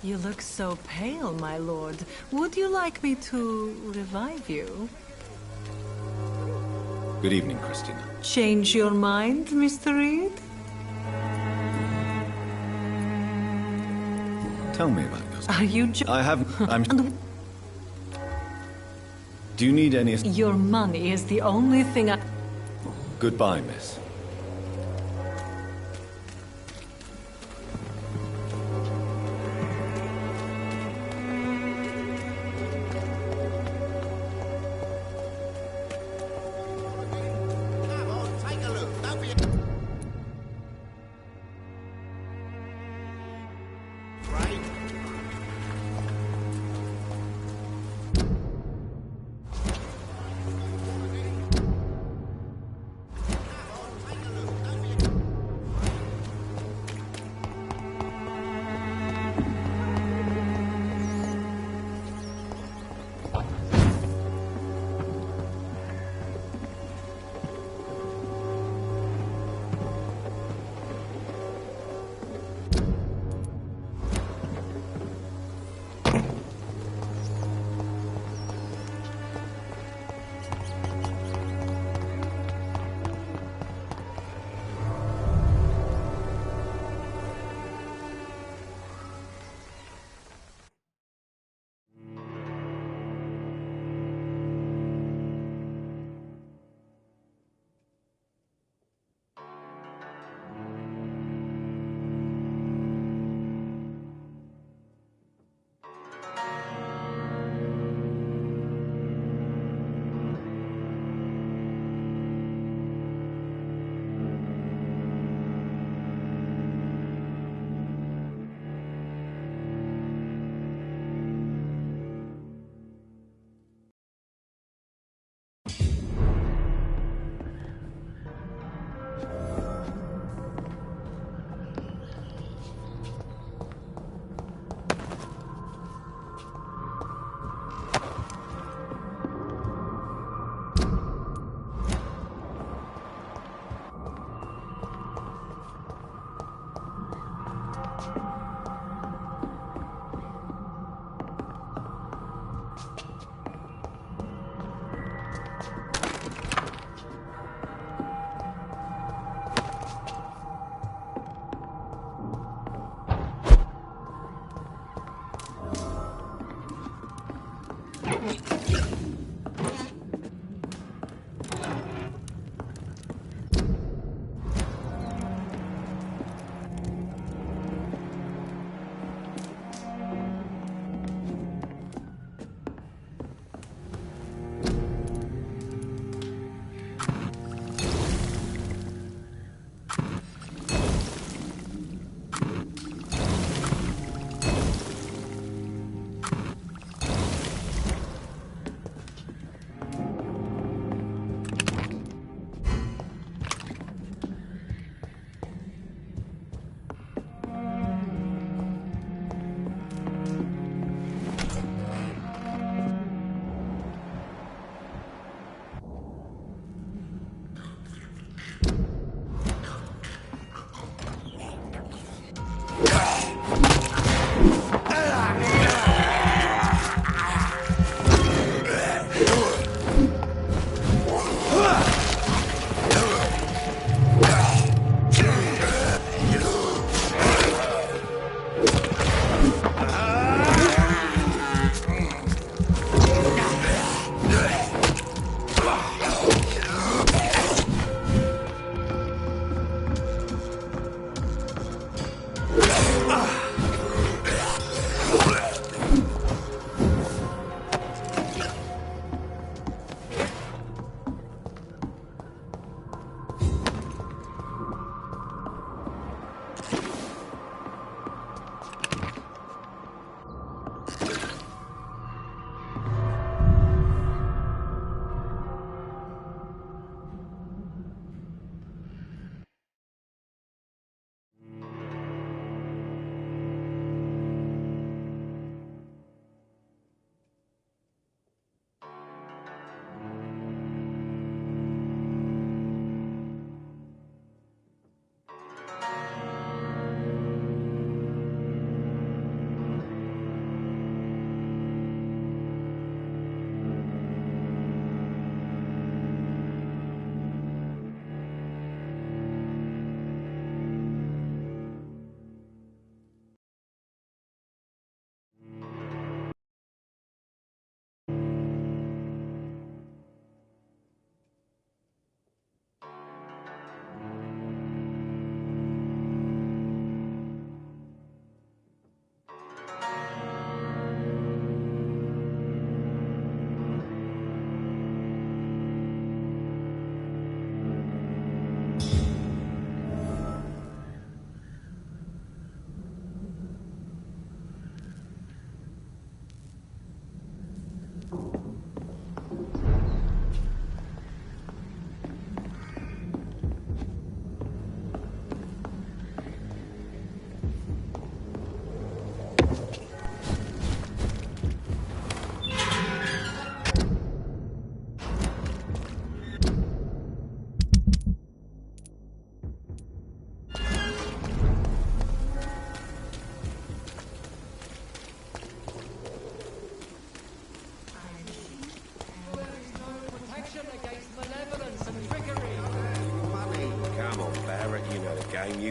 You look so pale, my lord. Would you like me to revive you? Good evening, Christina. Change your mind, Mr. Reed? Tell me about yourself. Are you I'm... Do you need any... Your money is the only thing I... Goodbye, miss.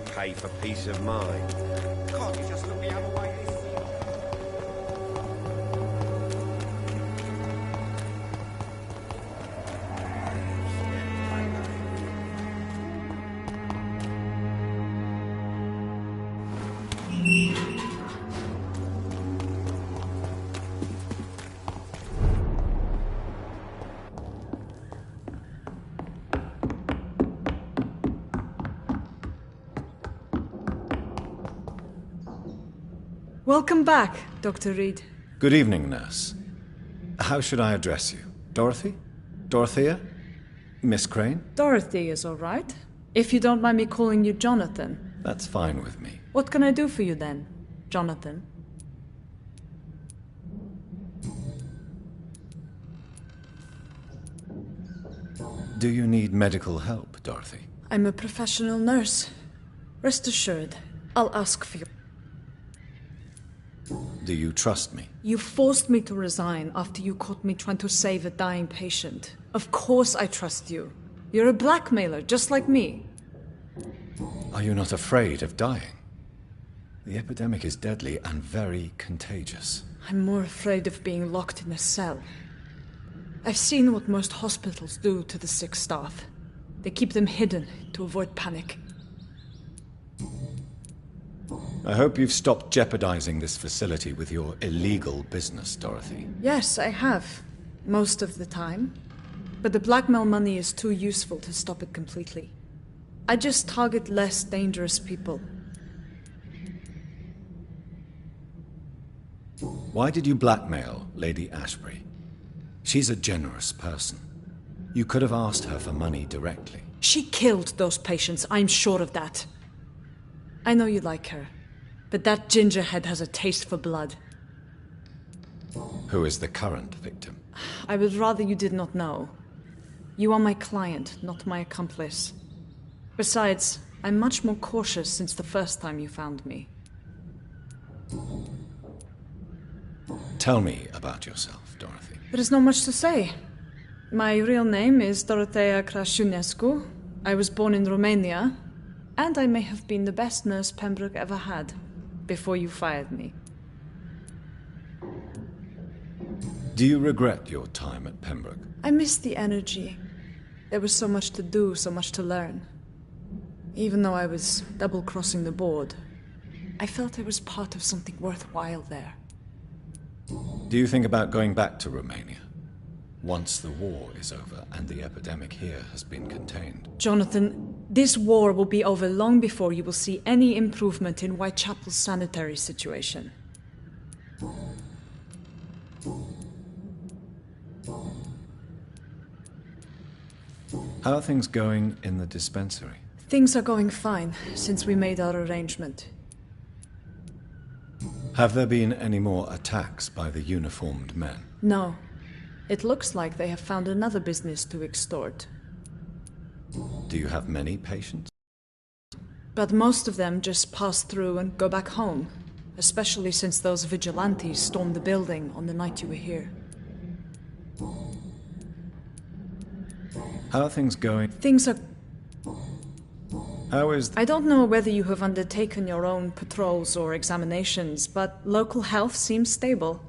you pay for peace of mind. Can't you just look the other way this year? Welcome back, Dr. Reed. Good evening, nurse. How should I address you? Dorothy? Dorothea? Miss Crane? Dorothy is all right. If you don't mind me calling you Jonathan. That's fine with me. What can I do for you then, Jonathan? Do you need medical help, Dorothy? I'm a professional nurse. Rest assured, I'll ask for you. Do you trust me? You forced me to resign after you caught me trying to save a dying patient. Of course I trust you. You're a blackmailer, just like me. Are you not afraid of dying? The epidemic is deadly and very contagious. I'm more afraid of being locked in a cell. I've seen what most hospitals do to the sick staff. They keep them hidden to avoid panic. I hope you've stopped jeopardizing this facility with your illegal business, Dorothy. Yes, I have. Most of the time. But the blackmail money is too useful to stop it completely. I just target less dangerous people. Why did you blackmail Lady Ashbury? She's a generous person. You could have asked her for money directly. She killed those patients, I'm sure of that. I know you like her, but that gingerhead has a taste for blood. Who is the current victim? I would rather you did not know. You are my client, not my accomplice. Besides, I'm much more cautious since the first time you found me. Tell me about yourself, Dorothy. There is not much to say. My real name is Dorothea Crasciunescu. I was born in Romania, and I may have been the best nurse Pembroke ever had, before you fired me. Do you regret your time at Pembroke? I miss the energy. There was so much to do, so much to learn. Even though I was double-crossing the board, I felt I was part of something worthwhile there. Do you think about going back to Romania? Once the war is over and the epidemic here has been contained. Jonathan, this war will be over long before you will see any improvement in Whitechapel's sanitary situation. How are things going in the dispensary? Things are going fine since we made our arrangement. Have there been any more attacks by the uniformed men? No. It looks like they have found another business to extort. Do you have many patients? But most of them just pass through and go back home, especially since those vigilantes stormed the building on the night you were here. How are things going? Things are... How is... I don't know whether you have undertaken your own patrols or examinations, but local health seems stable.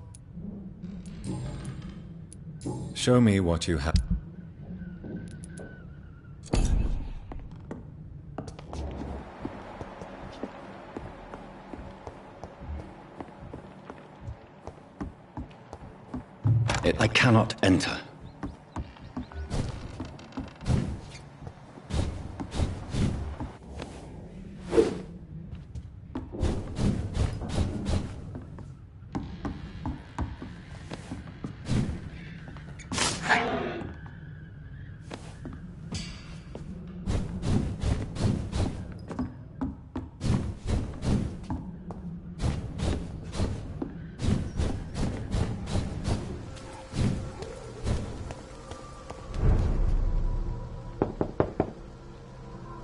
Show me what you have. I cannot enter.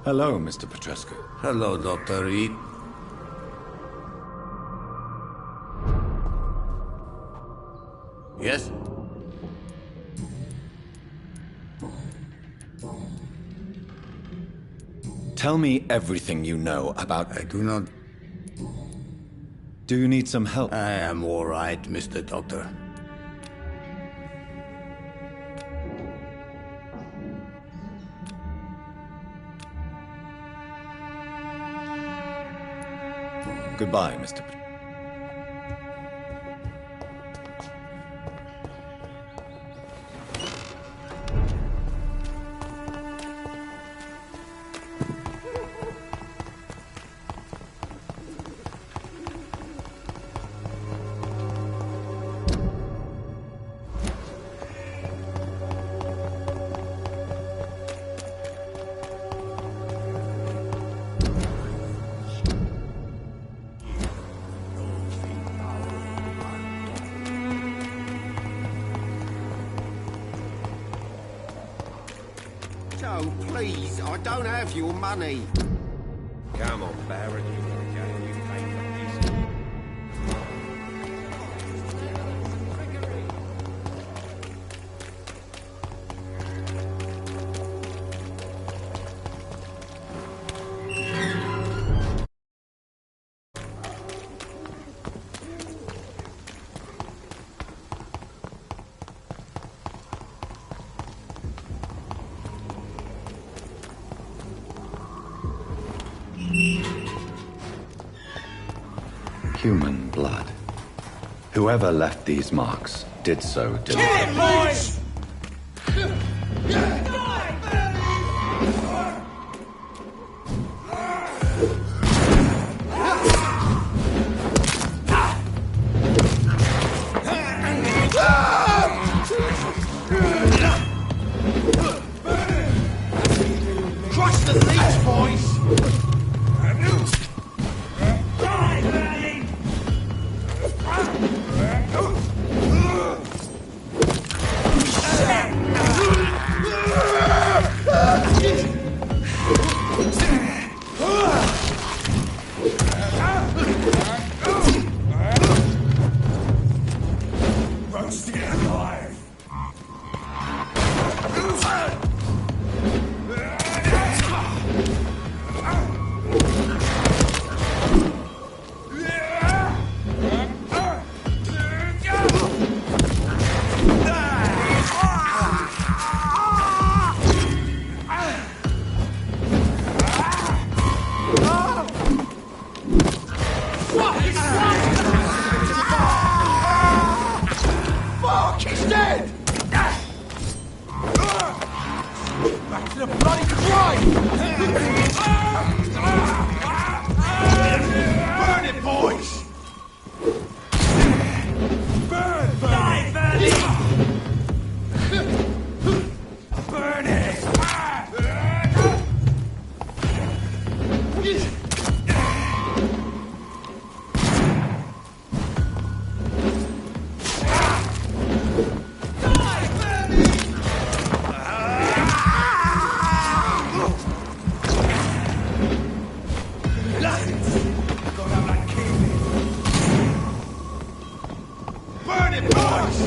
Hello, Mr. Petrescu. Hello, Dr. Reed. Yes? Tell me everything you know about... I do not... Do you need some help? I am all right, Mr. Doctor. Goodbye, Mr. Joe, please, I don't have your money. Come on, Barrett, you want to go, you pay for this. Human blood. Whoever left these marks did so Kill him, boys! Crush the leech, boys! Fuck, he's dead! Back to the bloody crime! Burn it, boys! Burn, burn! Die, burn it! Burn it, boys!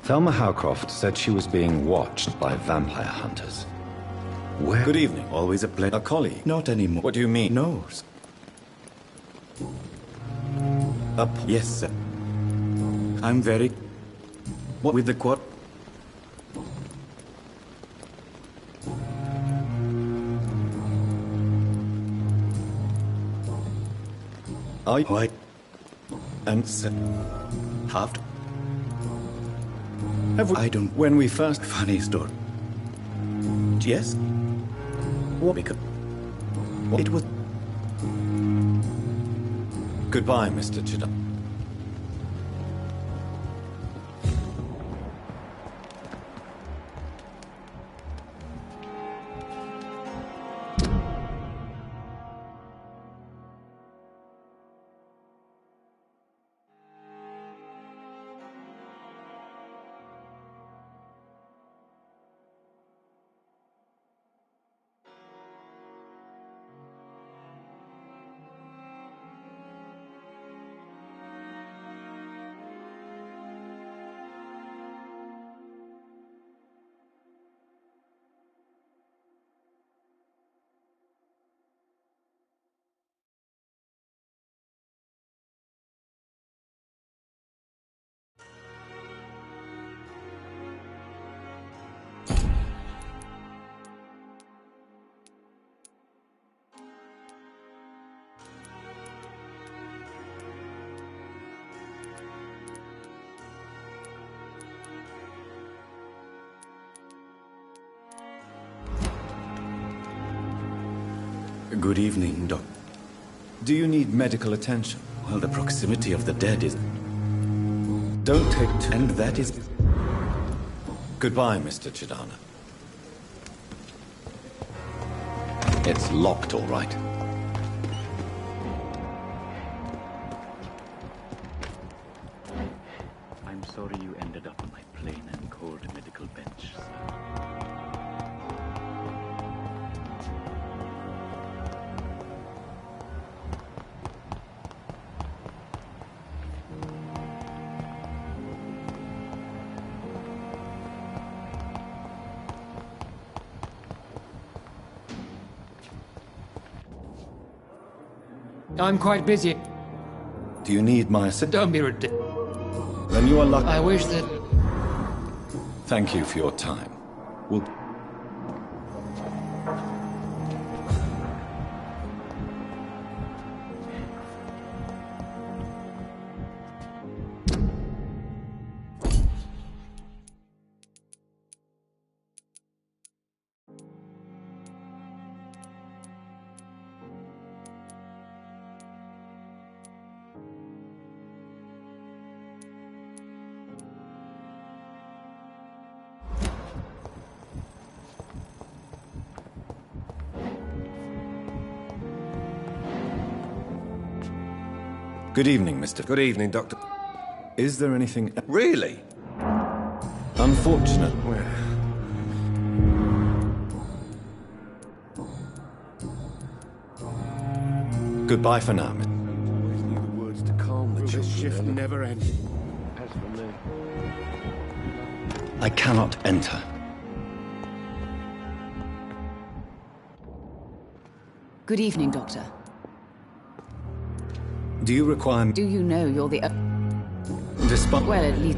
Thelma Howcroft said she was being watched by vampire hunters. Where? Good evening. Always a pleasure. A colleague? Not anymore. What do you mean? No. Yes, sir. I'm very... What? With the quad... Why? And sir... Halved? I don't... When we first... Funny story. Yes? What? Because... What? It was... Goodbye, Mr. Chidam. Good evening, Doc. Do you need medical attention? Well, the proximity of the dead is... Don't take too... And that is... Goodbye, Mr. Chidana. It's locked, all right. I'm sorry you ended up on my plain and cold medical bench, sir. I'm quite busy. Do you need my assistance? Don't be ridiculous. Then you are lucky. I wish that... Thank you for your time. We'll... Good evening, Mr. Good evening, Doctor. Is there anything... Really? Unfortunate. Goodbye for now. Always knew the words to calm the children. This shift never ends. As for me... I cannot enter. Good evening, Doctor. Do you require... Do you know you're the... Despite... Well, at least...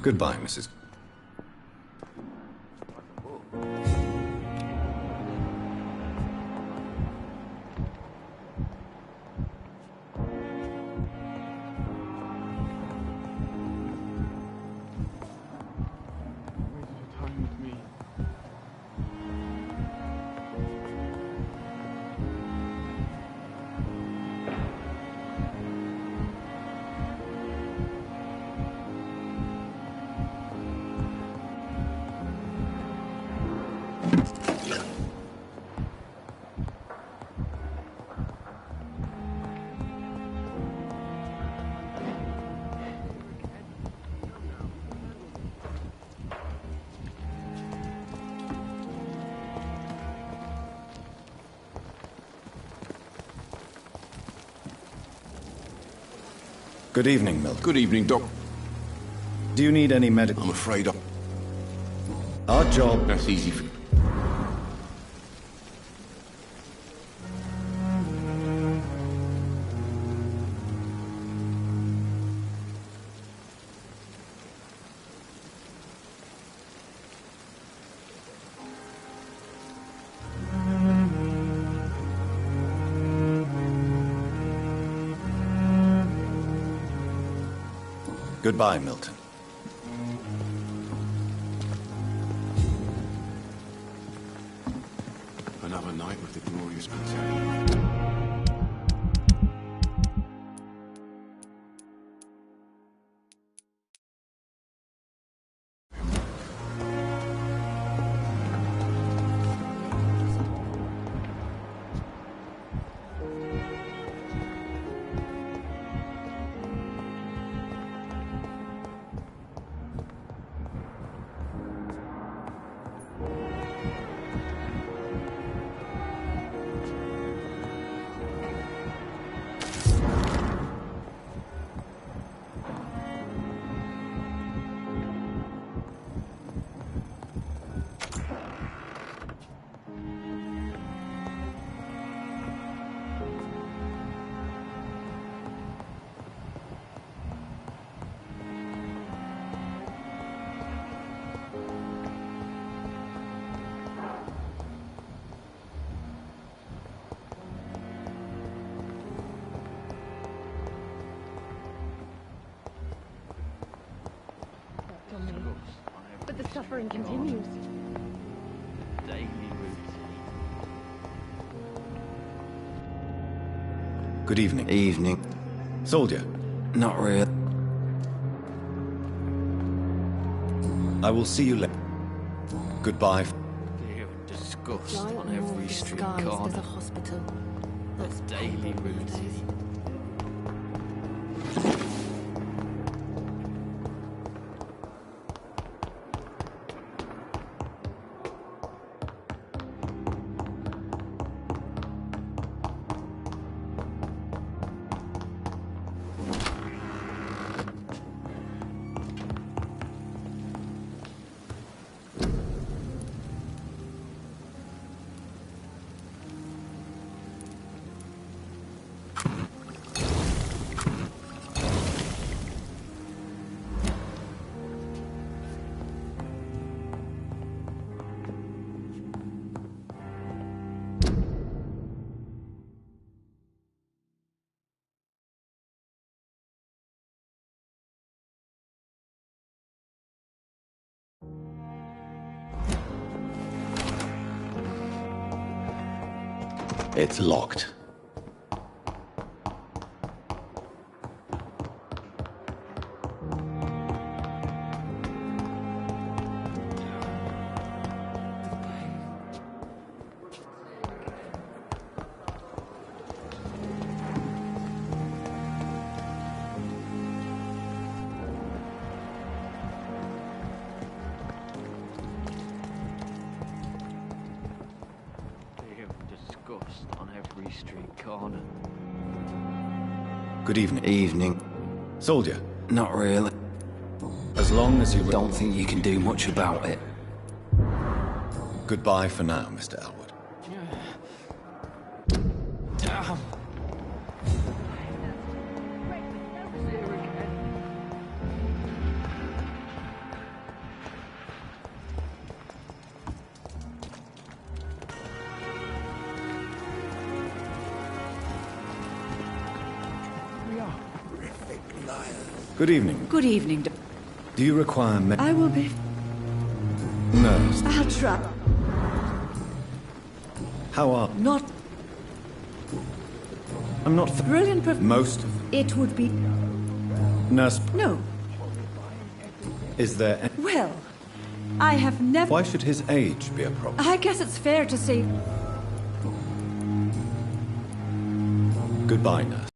Goodbye, Mrs. Good evening, Milk. Good evening, Doc. Do you need any medical? I'm afraid Our job... That's easy for... Goodbye, Milton. Another night with the glorious battalion. But the suffering continues. Daily routine. Good evening. Evening. Soldier. Not real. I will see you later. Goodbye. Fear and disgust on Giant every north street skies, there's corner. a hospital. That's daily routine. It's locked. Fear and disgust on every street corner. Good evening. Evening. Soldier. Not really. As long as you... Don't think you can do much about it. Goodbye for now, Mr. Elwood. Damn! Good evening. Good evening. Do you require I will be... Nurse. I'll try. How are... Not I'm not... brilliant, Most... It would be... Nurse... No. Is there... Well, I have never... Why should his age be a problem? I guess it's fair to say... Goodbye, nurse.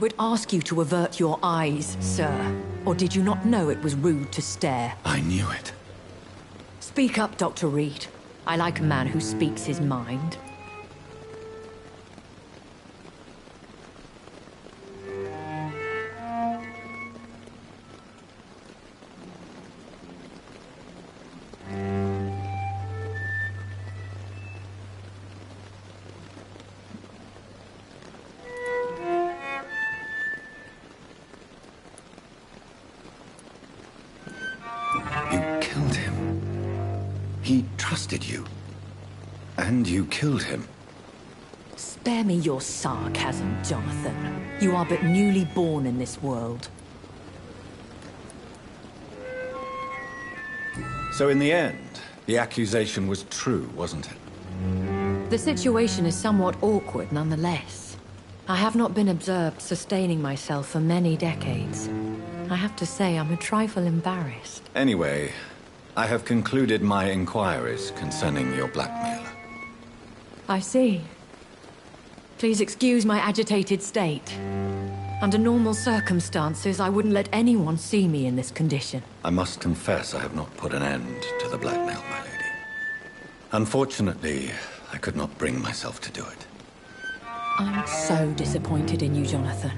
would ask you to avert your eyes, sir. Or did you not know it was rude to stare? I knew it. Speak up, Dr. Reed. I like a man who speaks his mind. He trusted you. And you killed him. Spare me your sarcasm, Jonathan. You are but newly born in this world. So in the end, the accusation was true, wasn't it? The situation is somewhat awkward nonetheless. I have not been observed sustaining myself for many decades. I have to say I'm a trifle embarrassed. Anyway, I have concluded my inquiries concerning your blackmailer. I see. Please excuse my agitated state. Under normal circumstances, I wouldn't let anyone see me in this condition. I must confess I have not put an end to the blackmail, my lady. Unfortunately, I could not bring myself to do it. I'm so disappointed in you, Jonathan.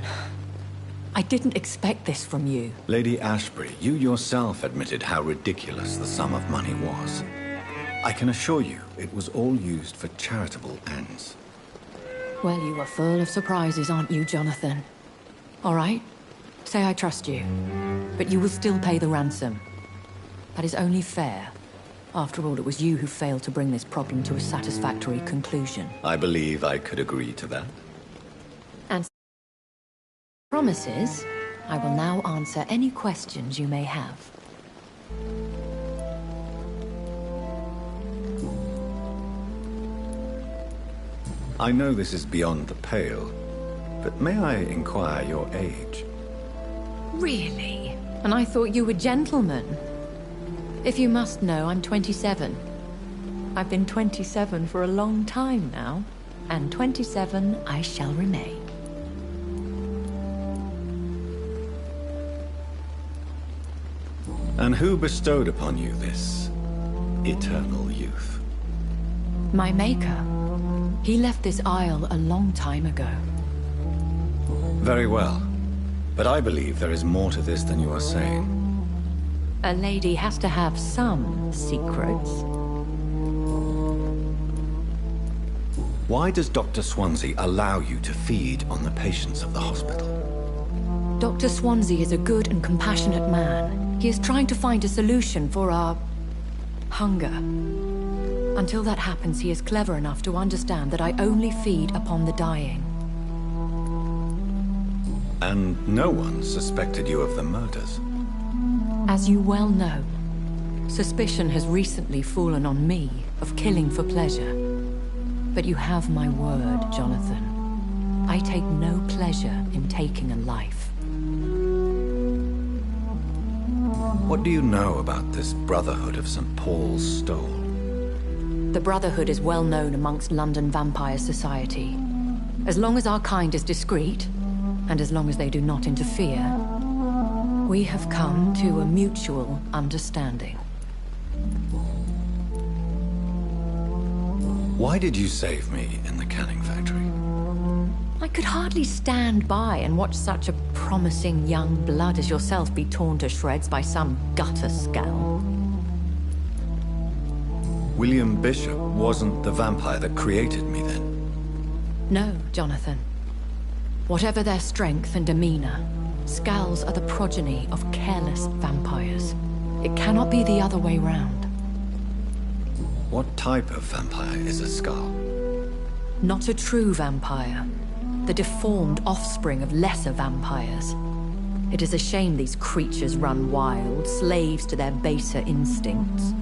I didn't expect this from you. Lady Ashbury, you yourself admitted how ridiculous the sum of money was. I can assure you, it was all used for charitable ends. Well, you are full of surprises, aren't you, Jonathan? All right, say I trust you, but you will still pay the ransom. That is only fair. After all, it was you who failed to bring this problem to a satisfactory conclusion. I believe I could agree to that. And promises, I will now answer any questions you may have. I know this is beyond the pale, but may I inquire your age? Really? And I thought you were gentlemen. If you must know, I'm 27. I've been 27 for a long time now, and 27 I shall remain. And who bestowed upon you this eternal youth? My maker. He left this isle a long time ago. Very well. But I believe there is more to this than you are saying. A lady has to have some secrets. Why does Dr. Swansea allow you to feed on the patients of the hospital? Dr. Swansea is a good and compassionate man. He is trying to find a solution for our hunger. Until that happens, he is clever enough to understand that I only feed upon the dying. And no one suspected you of the murders? As you well know, suspicion has recently fallen on me of killing for pleasure. But you have my word, Jonathan. I take no pleasure in taking a life. What do you know about this Brotherhood of St. Paul's Stole? The Brotherhood is well known amongst London vampire society. As long as our kind is discreet, and as long as they do not interfere, we have come to a mutual understanding. Why did you save me in the canning factory? I could hardly stand by and watch such a promising young blood as yourself be torn to shreds by some gutter scowl. William Bishop wasn't the vampire that created me then? No, Jonathan. Whatever their strength and demeanor, scowls are the progeny of careless vampires. It cannot be the other way round. What type of vampire is a skull? Not a true vampire. The deformed offspring of lesser vampires. It is a shame these creatures run wild, slaves to their baser instincts.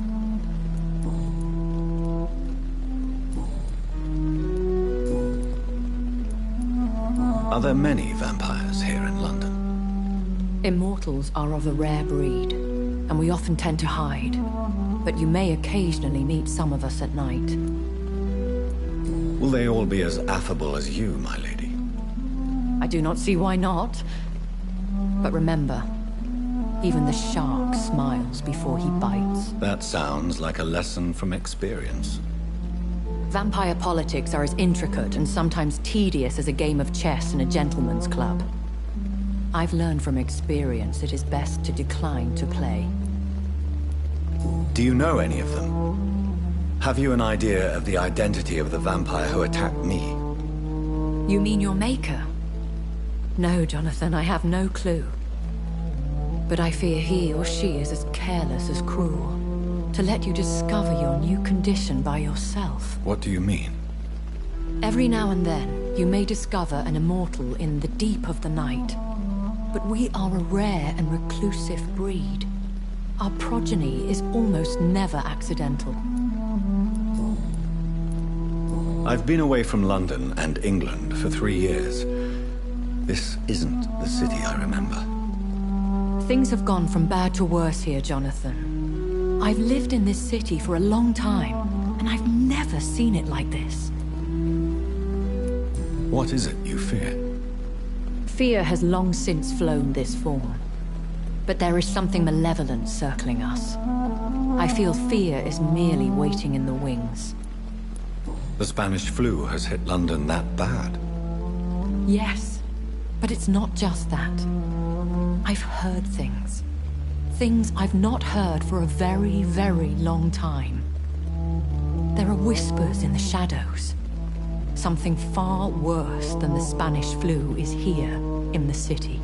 Are there many vampires here in London? Immortals are of a rare breed, and we often tend to hide. But you may occasionally meet some of us at night. Will they all be as affable as you, my lady? I do not see why not. But remember, even the shark smiles before he bites. That sounds like a lesson from experience. Vampire politics are as intricate and sometimes tedious as a game of chess in a gentleman's club. I've learned from experience it is best to decline to play. Do you know any of them? Have you an idea of the identity of the vampire who attacked me? You mean your maker? No, Jonathan, I have no clue. But I fear he or she is as careless as cruel. To let you discover your new condition by yourself. What do you mean? Every now and then, you may discover an immortal in the deep of the night. But we are a rare and reclusive breed. Our progeny is almost never accidental. I've been away from London and England for 3 years. This isn't the city I remember. Things have gone from bad to worse here, Jonathan. I've lived in this city for a long time, and I've never seen it like this. What is it you fear? Fear has long since flown this form. But there is something malevolent circling us. I feel fear is merely waiting in the wings. The Spanish flu has hit London that bad. Yes, but it's not just that. I've heard things. Things I've not heard for a very, very long time. There are whispers in the shadows. Something far worse than the Spanish flu is here in the city.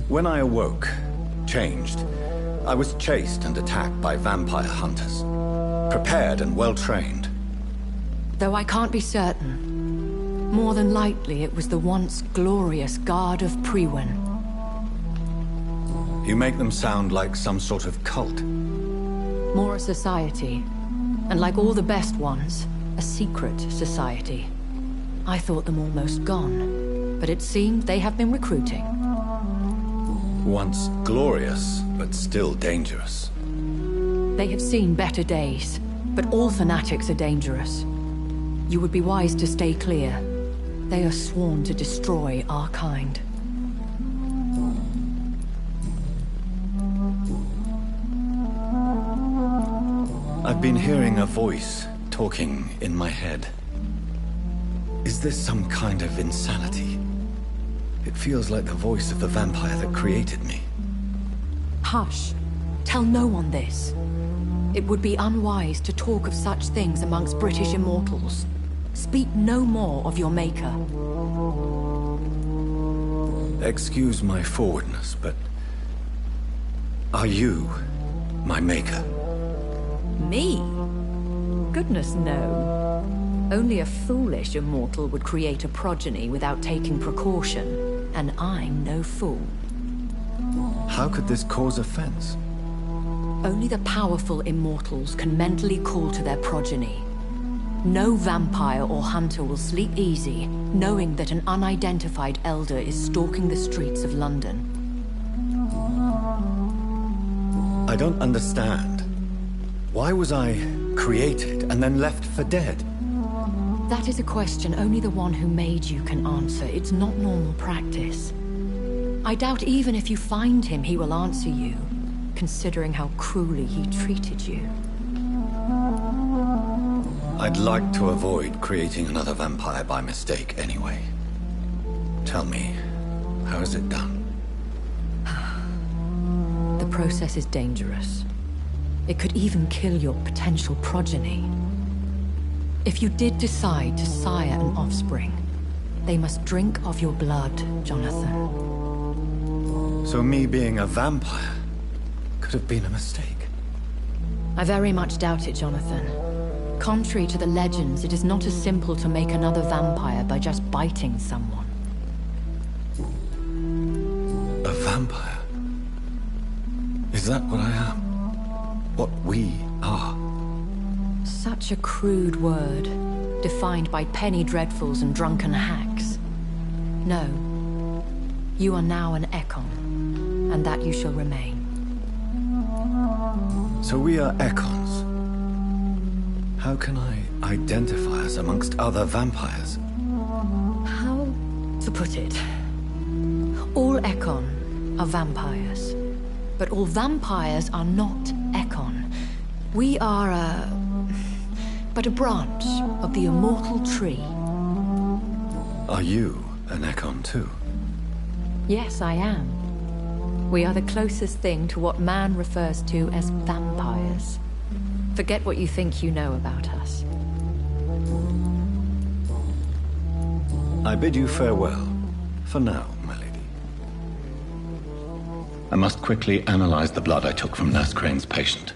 When I awoke, changed, I was chased and attacked by vampire hunters. Prepared and well-trained. Though I can't be certain, more than likely it was the once glorious Guard of Vampyr-1. You make them sound like some sort of cult. More a society, and like all the best ones, a secret society. I thought them almost gone, but it seemed they have been recruiting. Once glorious, but still dangerous. They have seen better days, but all fanatics are dangerous. You would be wise to stay clear. They are sworn to destroy our kind. I've been hearing a voice talking in my head. Is this some kind of insanity? It feels like the voice of the vampire that created me. Hush. Tell no one this. It would be unwise to talk of such things amongst British immortals. Speak no more of your maker. Excuse my forwardness, but... are you my maker? Me? Goodness, no. Only a foolish immortal would create a progeny without taking precaution, and I'm no fool. How could this cause offense? Only the powerful immortals can mentally call to their progeny. No vampire or hunter will sleep easy, knowing that an unidentified elder is stalking the streets of London. I don't understand. Why was I created and then left for dead? That is a question only the one who made you can answer. It's not normal practice. I doubt even if you find him, he will answer you, considering how cruelly he treated you. I'd like to avoid creating another vampire by mistake anyway. Tell me, how is it done? The process is dangerous. It could even kill your potential progeny. If you did decide to sire an offspring, they must drink of your blood, Jonathan. So me being a vampire could have been a mistake. I very much doubt it, Jonathan. Contrary to the legends, it is not as simple to make another vampire by just biting someone. A vampire? Is that what I am? What we are? Such a crude word, defined by penny dreadfuls and drunken hacks. No. You are now an Ekon, and that you shall remain. So we are Ekons. How can I identify us amongst other vampires? to put it? All Ekon are vampires. But all vampires are not Ekon. We are but a branch of the immortal tree. Are you an Ekon too? Yes, I am. We are the closest thing to what man refers to as vampires. Forget what you think you know about us. I bid you farewell. For now, my lady. I must quickly analyze the blood I took from Nurse Crane's patient.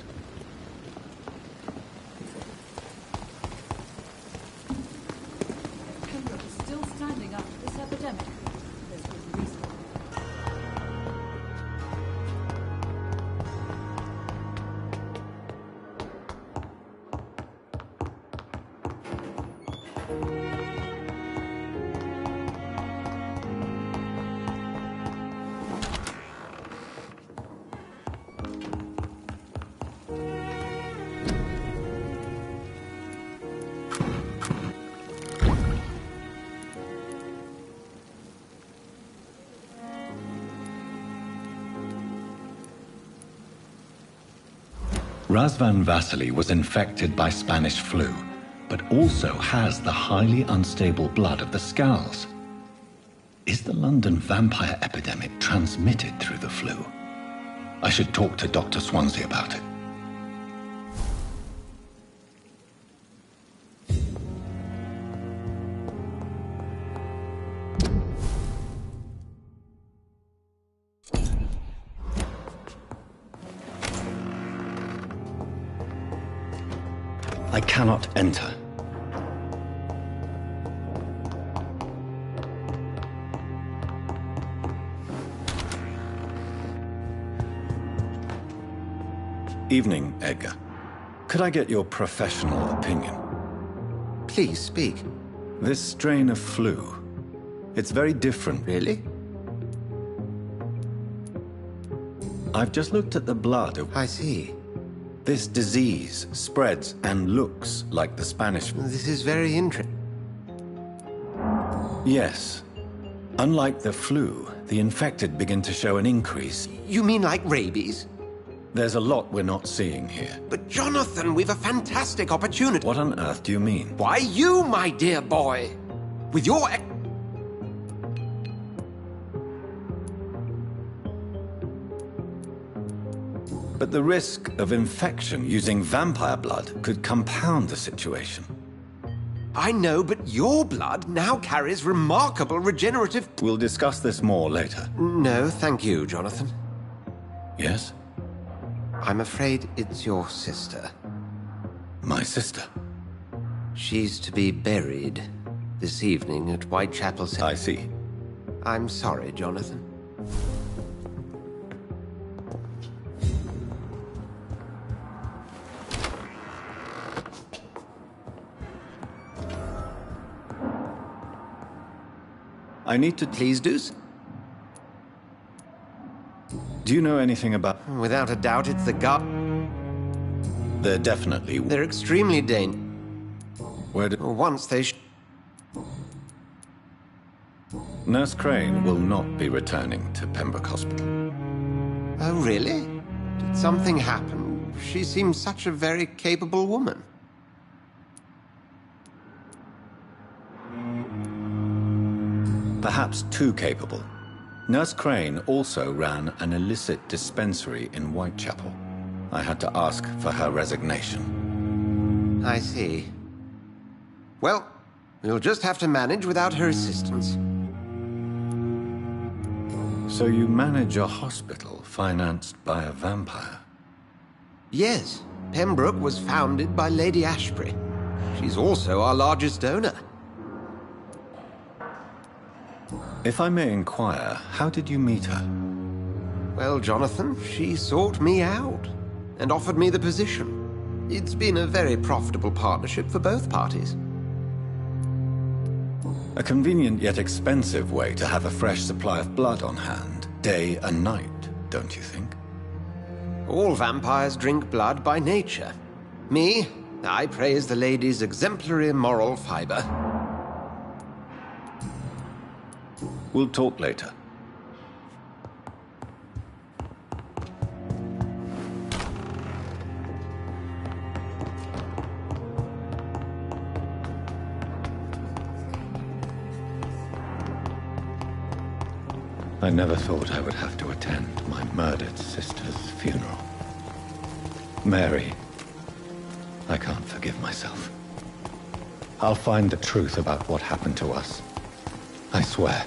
Pembroke is still standing after this epidemic. There's good reason. Razvan Vasily was infected by Spanish flu, but also has the highly unstable blood of the Skulls. Is the London vampire epidemic transmitted through the flu? I should talk to Dr. Swansea about it. I cannot enter. Evening, Edgar. Could I get your professional opinion? Please speak. This strain of flu, it's very different. Really? I've just looked at the blood of... I see. This disease spreads and looks like the Spanish flu. This is very interesting. Yes. Unlike the flu, the infected begin to show an increase. You mean like rabies? There's a lot we're not seeing here. But Jonathan, we've a fantastic opportunity. What on earth do you mean? Why, you, my dear boy. With your... But the risk of infection using vampire blood could compound the situation. I know, but your blood now carries remarkable regenerative... We'll discuss this more later. No, thank you, Jonathan. Yes? I'm afraid it's your sister. My sister? She's to be buried this evening at Whitechapel Cemetery. I see. I'm sorry, Jonathan. I need to... Please do. Do you know anything about... Without a doubt, it's the gut. They're definitely... They're extremely dangerous. Where did... Once they... Nurse Crane will not be returning to Pembroke Hospital. Oh, really? Did something happen? She seems such a very capable woman. Perhaps too capable. Nurse Crane also ran an illicit dispensary in Whitechapel. I had to ask for her resignation. I see. Well, we'll just have to manage without her assistance. So you manage a hospital financed by a vampire? Yes. Pembroke was founded by Lady Ashbury. She's also our largest donor. If I may inquire, how did you meet her? Well, Jonathan, she sought me out and offered me the position. It's been a very profitable partnership for both parties. A convenient yet expensive way to have a fresh supply of blood on hand, day and night, don't you think? All vampires drink blood by nature. Me, I praise the lady's exemplary moral fiber. We'll talk later. I never thought I would have to attend my murdered sister's funeral. Mary, I can't forgive myself. I'll find the truth about what happened to us. I swear.